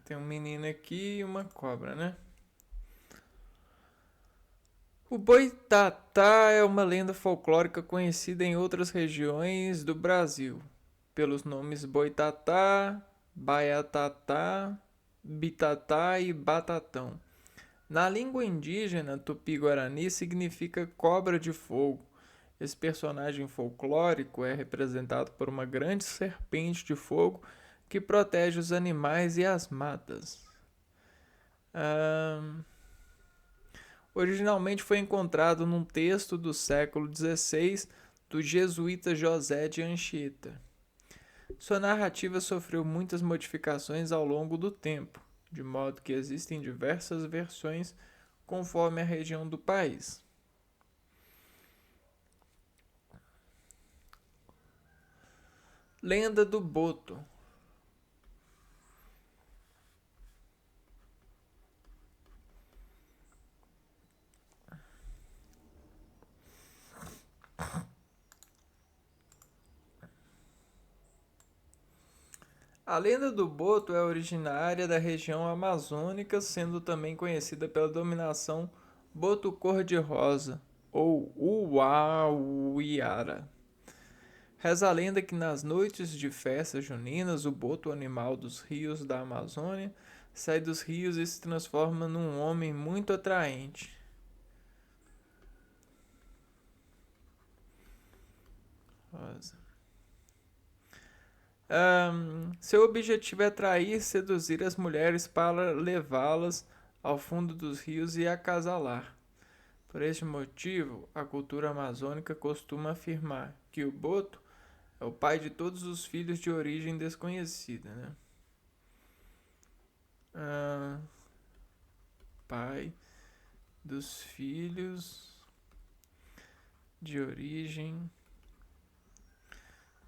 Tem um menino aqui e uma cobra, né? O Boitatá é uma lenda folclórica conhecida em outras regiões do Brasil pelos nomes Boitatá, Baiatatá, Bitatá e Batatão. Na língua indígena tupi-guarani significa cobra de fogo. Esse personagem folclórico é representado por uma grande serpente de fogo que protege os animais e as matas. Originalmente foi encontrado num texto do século XVI do jesuíta José de Anchieta. Sua narrativa sofreu muitas modificações ao longo do tempo, de modo que existem diversas versões conforme a região do país. Lenda do Boto. A lenda do Boto é originária da região amazônica, sendo também conhecida pela denominação Boto cor-de-rosa ou Uauiara. Reza a lenda que nas noites de festas juninas, o boto, animal dos rios da Amazônia, sai dos rios e se transforma num homem muito atraente. Rosa. Seu objetivo é atrair e seduzir as mulheres para levá-las ao fundo dos rios e acasalar. Por este motivo, a cultura amazônica costuma afirmar que o boto é o pai de todos os filhos de origem desconhecida, né? Pai dos filhos de origem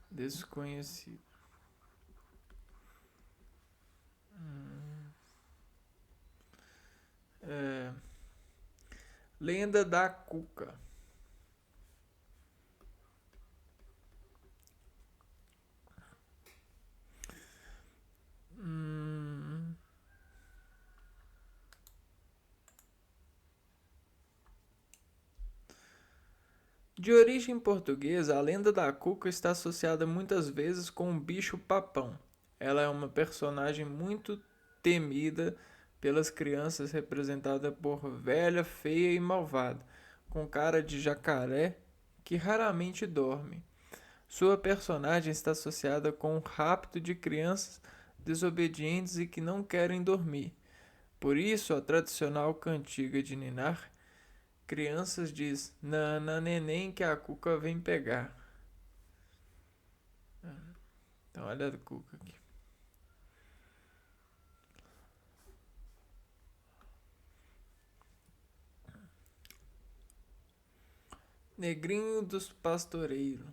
desconhecida. Lenda da Cuca. De origem portuguesa, a lenda da Cuca está associada muitas vezes com o bicho-papão. Ela é uma personagem muito temida pelas crianças, representada por velha, feia e malvada, com cara de jacaré que raramente dorme. Sua personagem está associada com o rapto de crianças desobedientes e que não querem dormir. Por isso, a tradicional cantiga de ninar crianças diz: Nana neném que a Cuca vem pegar. Então olha a Cuca aqui. Negrinho dos Pastoreiros.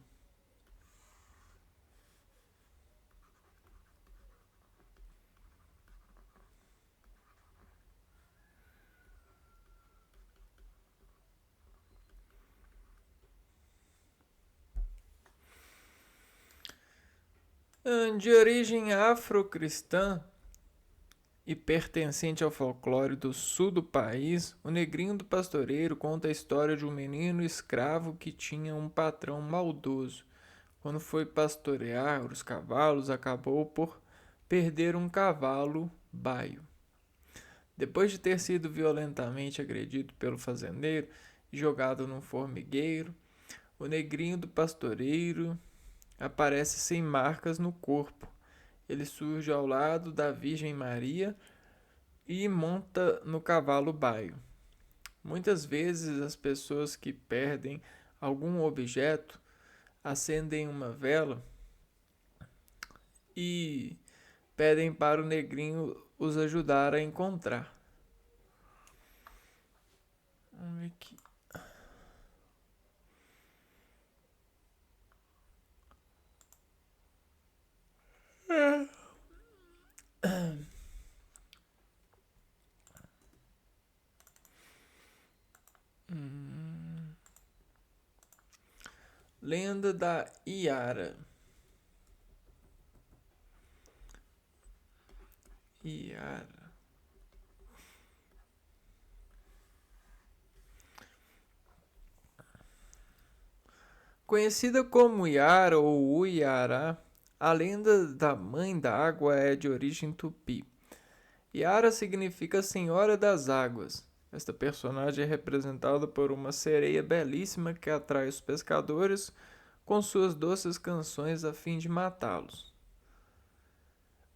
De origem afro-cristã e pertencente ao folclore do sul do país, o Negrinho do Pastoreiro conta a história de um menino escravo que tinha um patrão maldoso. Quando foi pastorear os cavalos, acabou por perder um cavalo baio. Depois de ter sido violentamente agredido pelo fazendeiro e jogado num formigueiro, o Negrinho do Pastoreiro aparece sem marcas no corpo. Ele surge ao lado da Virgem Maria e monta no cavalo baio. Muitas vezes as pessoas que perdem algum objeto acendem uma vela e pedem para o negrinho os ajudar a encontrar. Vamos ver aqui. Lenda da Iara. Iara. Conhecida como Iara ou Uiara, a lenda da Mãe da Água é de origem tupi. Iara significa Senhora das Águas. Esta personagem é representada por uma sereia belíssima que atrai os pescadores com suas doces canções a fim de matá-los.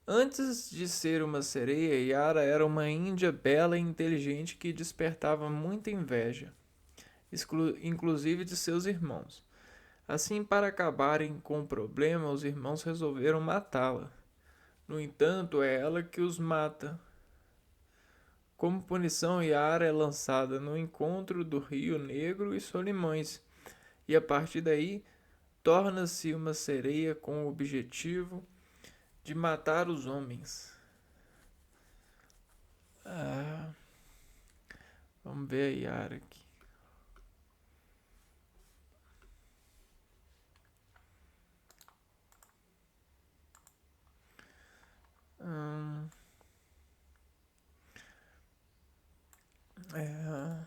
Antes de ser uma sereia, Yara era uma índia bela e inteligente que despertava muita inveja, inclusive de seus irmãos. Assim, para acabarem com o problema, os irmãos resolveram matá-la. No entanto, é ela que os mata. Como punição, Yara é lançada no encontro do Rio Negro e Solimões, e a partir daí torna-se uma sereia com o objetivo de matar os homens. Ah, vamos ver a Yara aqui. Hum, é.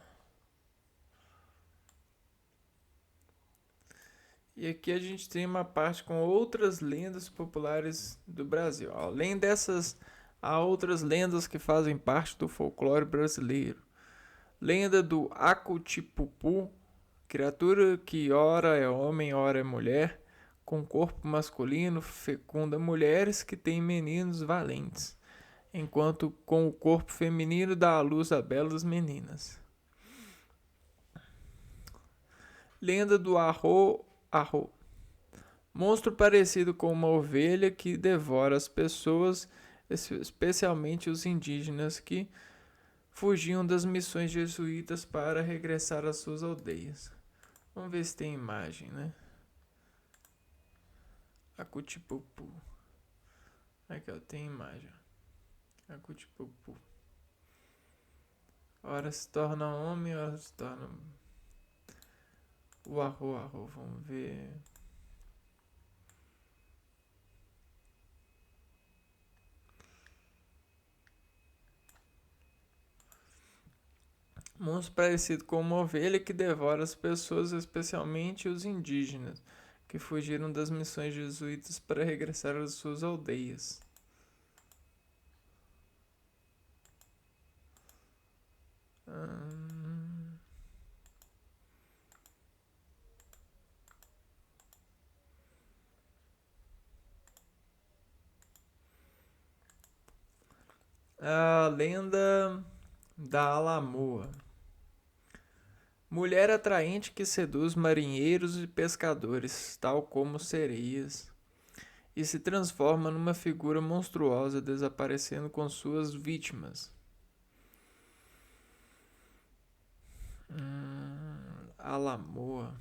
E aqui a gente tem uma parte com outras lendas populares do Brasil. Além dessas, há outras lendas que fazem parte do folclore brasileiro. Lenda do Acutipupu, criatura que ora é homem, ora é mulher, com corpo masculino, fecunda mulheres que têm meninos valentes, enquanto com o corpo feminino dá à luz a belas meninas. Lenda do Arro, monstro parecido com uma ovelha que devora as pessoas, especialmente os indígenas que fugiam das missões jesuítas para regressar às suas aldeias. Vamos ver se tem imagem, né? Acutipupu. Aqui, ó, tem imagem. Acutipupu. Ora se torna homem, ora se torna... O arro, vamos ver... Monstro parecido com uma ovelha que devora as pessoas, especialmente os indígenas, que fugiram das missões jesuítas para regressar às suas aldeias. A lenda da Alamoa. Mulher atraente que seduz marinheiros e pescadores, tal como sereias, e se transforma numa figura monstruosa, desaparecendo com suas vítimas. Alamoa.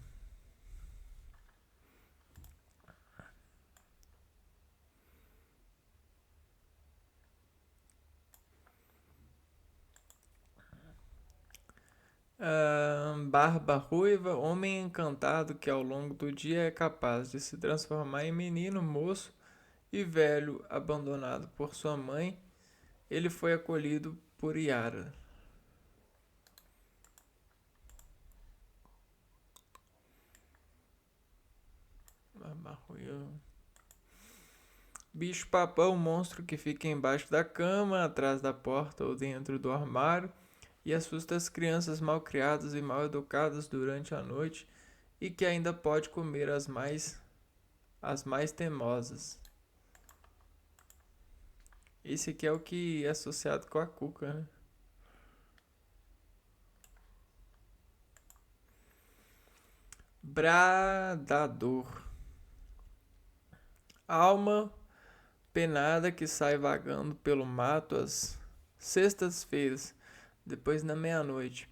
Barba ruiva, homem encantado que ao longo do dia é capaz de se transformar em menino, moço e velho, abandonado por sua mãe. Ele foi acolhido por Yara. Barba ruiva. Bicho papão, monstro que fica embaixo da cama, atrás da porta ou dentro do armário e assusta as crianças mal criadas e mal educadas durante a noite e que ainda pode comer as mais teimosas. Esse aqui é o que é associado com a cuca, né? Bradador. Alma penada que sai vagando pelo mato às sextas-feiras, depois da meia-noite.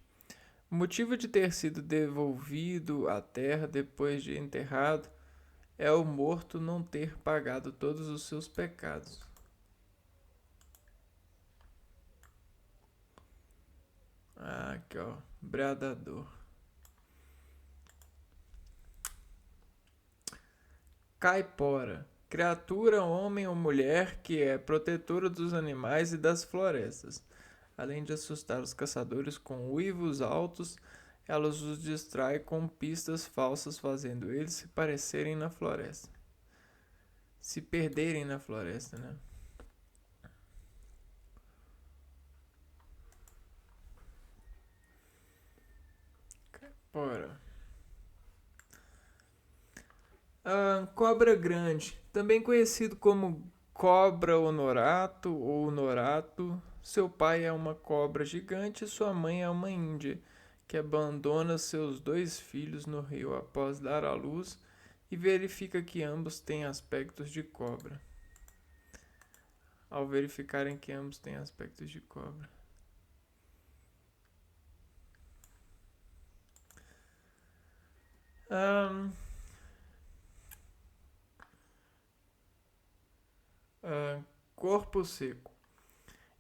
O motivo de ter sido devolvido à terra depois de enterrado é o morto não ter pagado todos os seus pecados. Aqui, ó, bradador. Caipora, criatura, homem ou mulher que é protetora dos animais e das florestas. Além de assustar os caçadores com uivos altos, ela os distrai com pistas falsas, fazendo eles se parecerem na floresta. Se perderem na floresta, né? Bora. Cobra grande, também conhecido como cobra honorato ou honorato. Seu pai é uma cobra gigante e sua mãe é uma índia, que abandona seus dois filhos no rio após dar à luz e verifica que ambos têm aspectos de cobra. Ao verificarem que ambos têm aspectos de cobra. Corpo seco.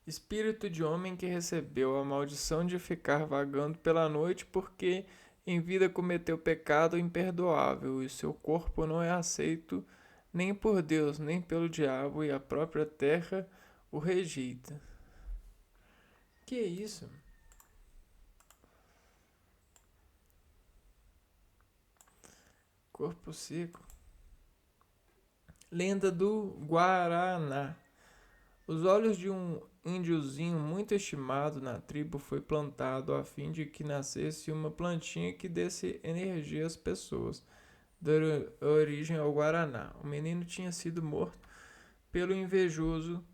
Espírito de homem que recebeu a maldição de ficar vagando pela noite porque em vida cometeu pecado imperdoável e seu corpo não é aceito nem por Deus nem pelo diabo e a própria terra o rejeita. Que é isso? Corpo seco. Lenda do Guaraná. Os olhos de um índiozinho muito estimado na tribo foi plantado a fim de que nascesse uma plantinha que desse energia às pessoas, dando origem ao Guaraná. O menino tinha sido morto pelo invejoso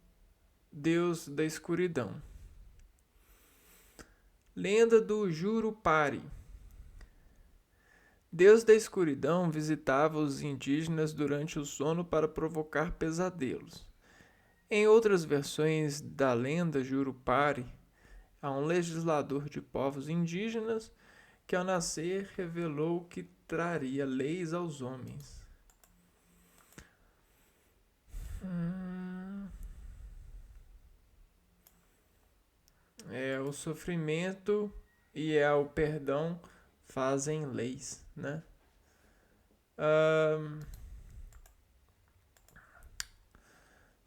deus da escuridão. Lenda do Jurupari. Deus da escuridão visitava os indígenas durante o sono para provocar pesadelos. Em outras versões da lenda Jurupari, há um legislador de povos indígenas que ao nascer revelou que traria leis aos homens. O sofrimento e o perdão fazem leis, né?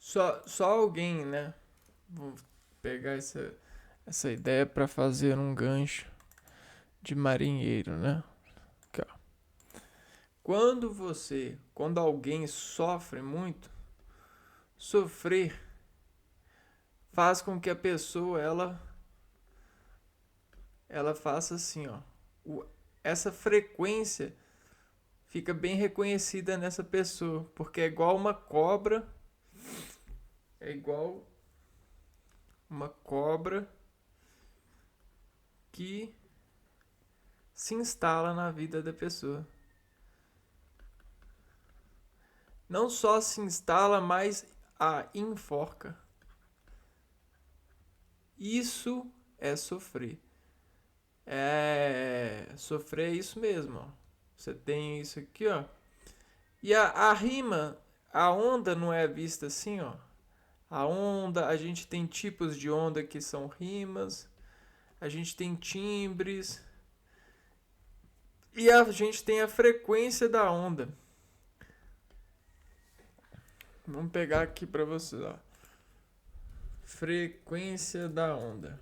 Só alguém, né? Vou pegar essa ideia para fazer um gancho de marinheiro, né? Aqui, ó. Quando alguém sofre muito, sofrer faz com que a pessoa ela faça assim, ó. Essa frequência fica bem reconhecida nessa pessoa, porque é igual uma cobra que se instala na vida da pessoa. Não só se instala, mas a enforca. Isso é sofrer. Sofrer é isso mesmo, ó. Você tem isso aqui, ó. E a rima, a onda não é vista assim, ó. A onda, a gente tem tipos de onda que são rimas, a gente tem timbres e a gente tem a frequência da onda. Vamos pegar aqui para vocês, ó. Frequência da onda.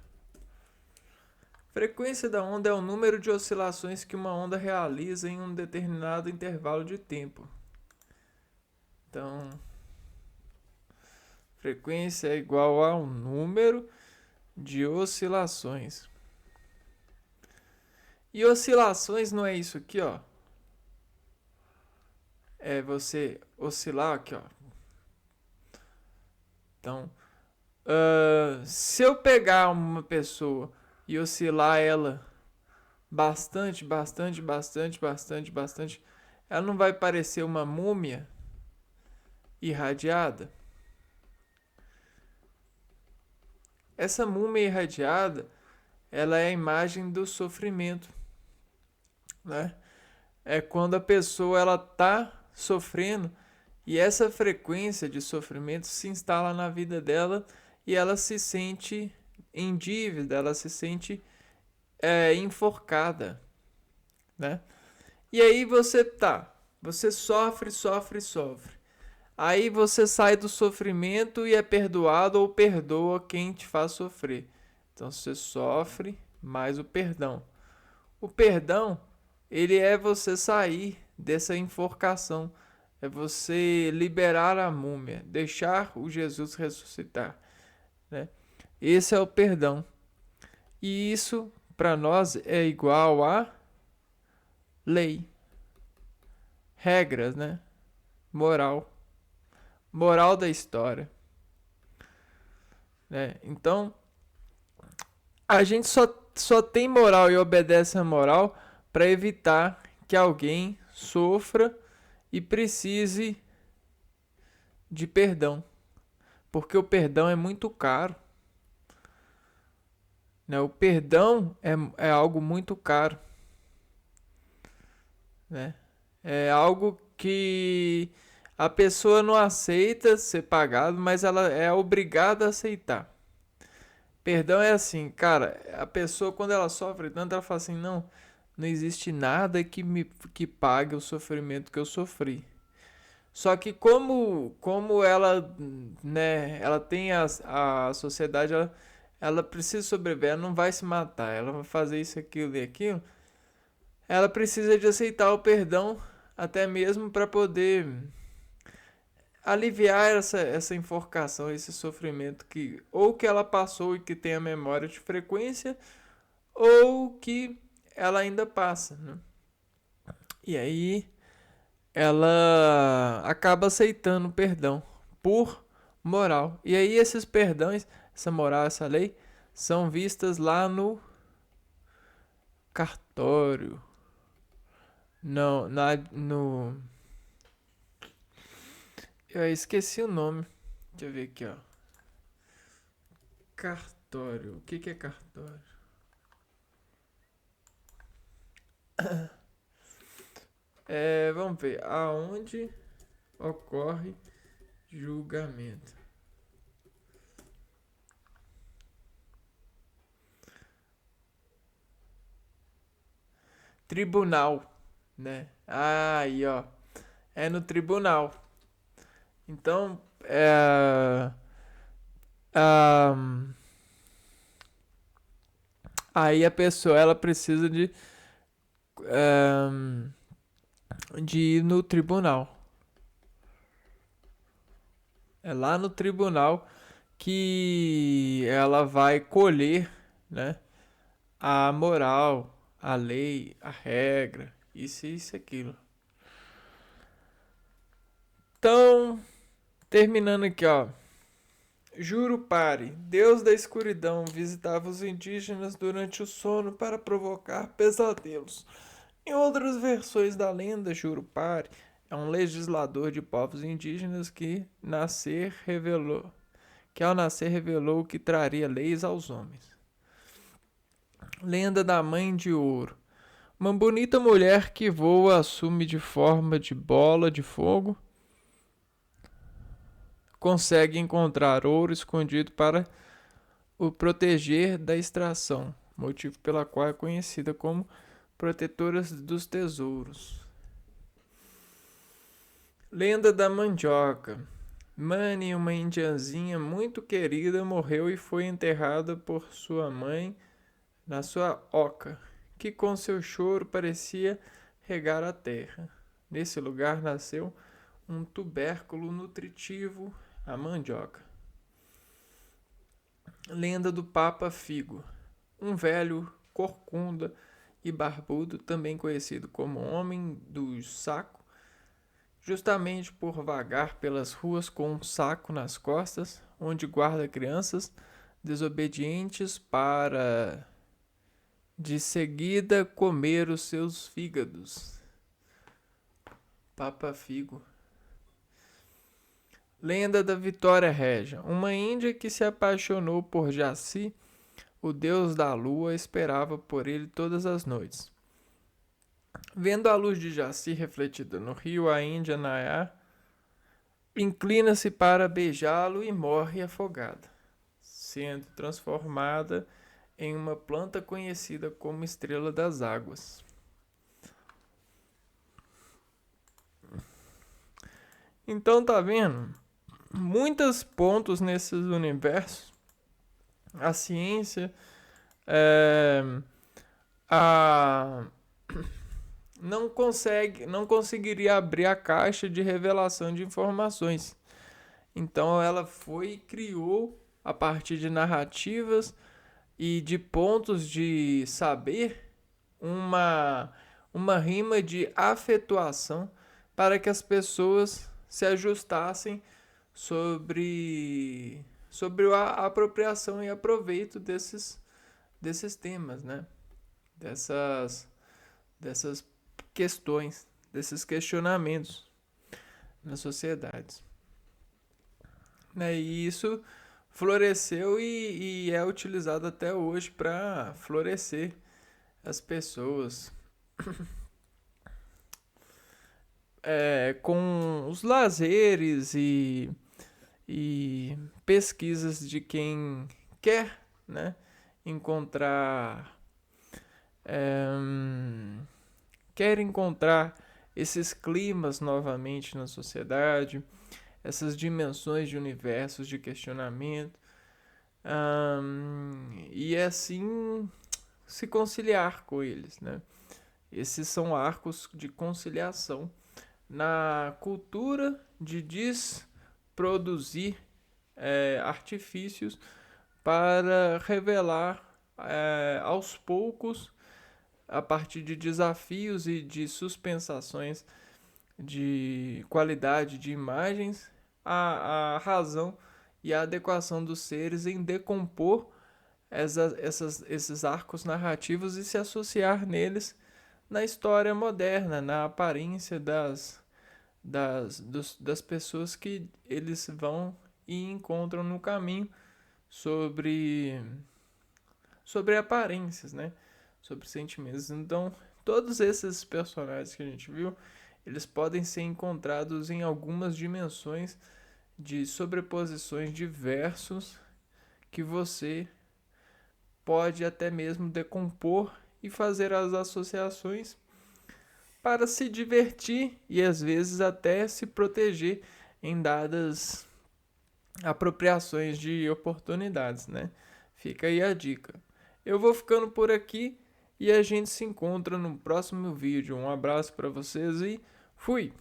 Frequência da onda é o número de oscilações que uma onda realiza em um determinado intervalo de tempo. Então, frequência é igual ao número de oscilações. E oscilações não é isso aqui, ó. É você oscilar aqui, ó. Então, se eu pegar uma pessoa e oscilar ela bastante, ela não vai parecer uma múmia irradiada? Essa múmia irradiada ela é a imagem do sofrimento, né? É quando a pessoa ela tá sofrendo e essa frequência de sofrimento se instala na vida dela e ela se sente em dívida, ela se sente enforcada, né? E aí você sofre, sofre, sofre. Aí você sai do sofrimento e é perdoado ou perdoa quem te faz sofrer. Então você sofre mais o perdão. O perdão, ele é você sair dessa enforcação, é você liberar a múmia, deixar o Jesus ressuscitar, né? Esse é o perdão. E isso para nós é igual a lei, regras, né? Moral, moral da história, né? Então, a gente só tem moral e obedece a moral para evitar que alguém sofra e precise de perdão, porque o perdão é muito caro, né? O perdão é algo muito caro, né? É algo que a pessoa não aceita ser pagado, mas ela é obrigada a aceitar. Perdão é assim, cara, a pessoa quando ela sofre tanto, ela fala assim, não existe nada que pague o sofrimento que eu sofri. Só que como ela, né, ela tem a sociedade, ela precisa sobreviver, ela não vai se matar, ela vai fazer isso, aquilo e aquilo. Ela precisa de aceitar o perdão até mesmo para poder aliviar essa enforcação, esse sofrimento que ou que ela passou e que tem a memória de frequência ou que ela ainda passa, né? E aí ela acaba aceitando o perdão por moral. E aí esses perdões, essa moral, essa lei, são vistas lá no cartório. Não, no. Eu esqueci o nome. Deixa eu ver aqui, ó. Cartório. O que é cartório? Vamos ver. Aonde ocorre julgamento? Tribunal, né? Aí, ó. É no tribunal. Então, aí a pessoa ela precisa de ir no tribunal. É lá no tribunal que ela vai colher, né, a moral, a lei, a regra, isso e aquilo. Então, terminando aqui, ó. Jurupari, deus da escuridão, visitava os indígenas durante o sono para provocar pesadelos. Em outras versões da lenda, Jurupari é um legislador de povos indígenas que ao nascer revelou que traria leis aos homens. Lenda da Mãe de Ouro. Uma bonita mulher que voa assume de forma de bola de fogo, consegue encontrar ouro escondido para o proteger da extração, motivo pela qual é conhecida como protetora dos tesouros. Lenda da mandioca. Mani, uma indiazinha muito querida, morreu e foi enterrada por sua mãe na sua oca, que com seu choro parecia regar a terra. Nesse lugar nasceu um tubérculo nutritivo, a mandioca. Lenda do Papa Figo. Um velho corcunda e barbudo, também conhecido como Homem do Saco, justamente por vagar pelas ruas com um saco nas costas, onde guarda crianças desobedientes para de seguida comer os seus fígados. Papa Figo. Lenda da Vitória Régia. Uma índia que se apaixonou por Jaci, o deus da lua esperava por ele todas as noites. Vendo a luz de Jaci refletida no rio, a Índia Nayar inclina-se para beijá-lo e morre afogada, sendo transformada em uma planta conhecida como estrela das águas. Então tá vendo? Muitos pontos nesses universos. A ciência a não conseguiria abrir a caixa de revelação de informações. Então ela foi e criou a partir de narrativas e de pontos de saber uma rima de afetuação para que as pessoas se ajustassem sobre a apropriação e aproveito desses temas, né? Dessas questões, desses questionamentos nas sociedades. Né? E isso floresceu e é utilizado até hoje para florescer as pessoas. Com os lazeres e pesquisas de quem quer, né, quer encontrar esses climas novamente na sociedade, essas dimensões de universos de questionamento, e assim se conciliar com eles, né? Esses são arcos de conciliação na cultura de desproduzir artifícios para revelar aos poucos, a partir de desafios e de suspensações de qualidade de imagens, a razão e a adequação dos seres em decompor esses arcos narrativos e se associar neles na história moderna, na aparência das pessoas que eles vão e encontram no caminho sobre aparências, né? Sobre sentimentos. Então, todos esses personagens que a gente viu, eles podem ser encontrados em algumas dimensões de sobreposições diversos que você pode até mesmo decompor e fazer as associações para se divertir e às vezes até se proteger em dadas apropriações de oportunidades, né? Fica aí a dica. Eu vou ficando por aqui e a gente se encontra no próximo vídeo. Um abraço para vocês e fui!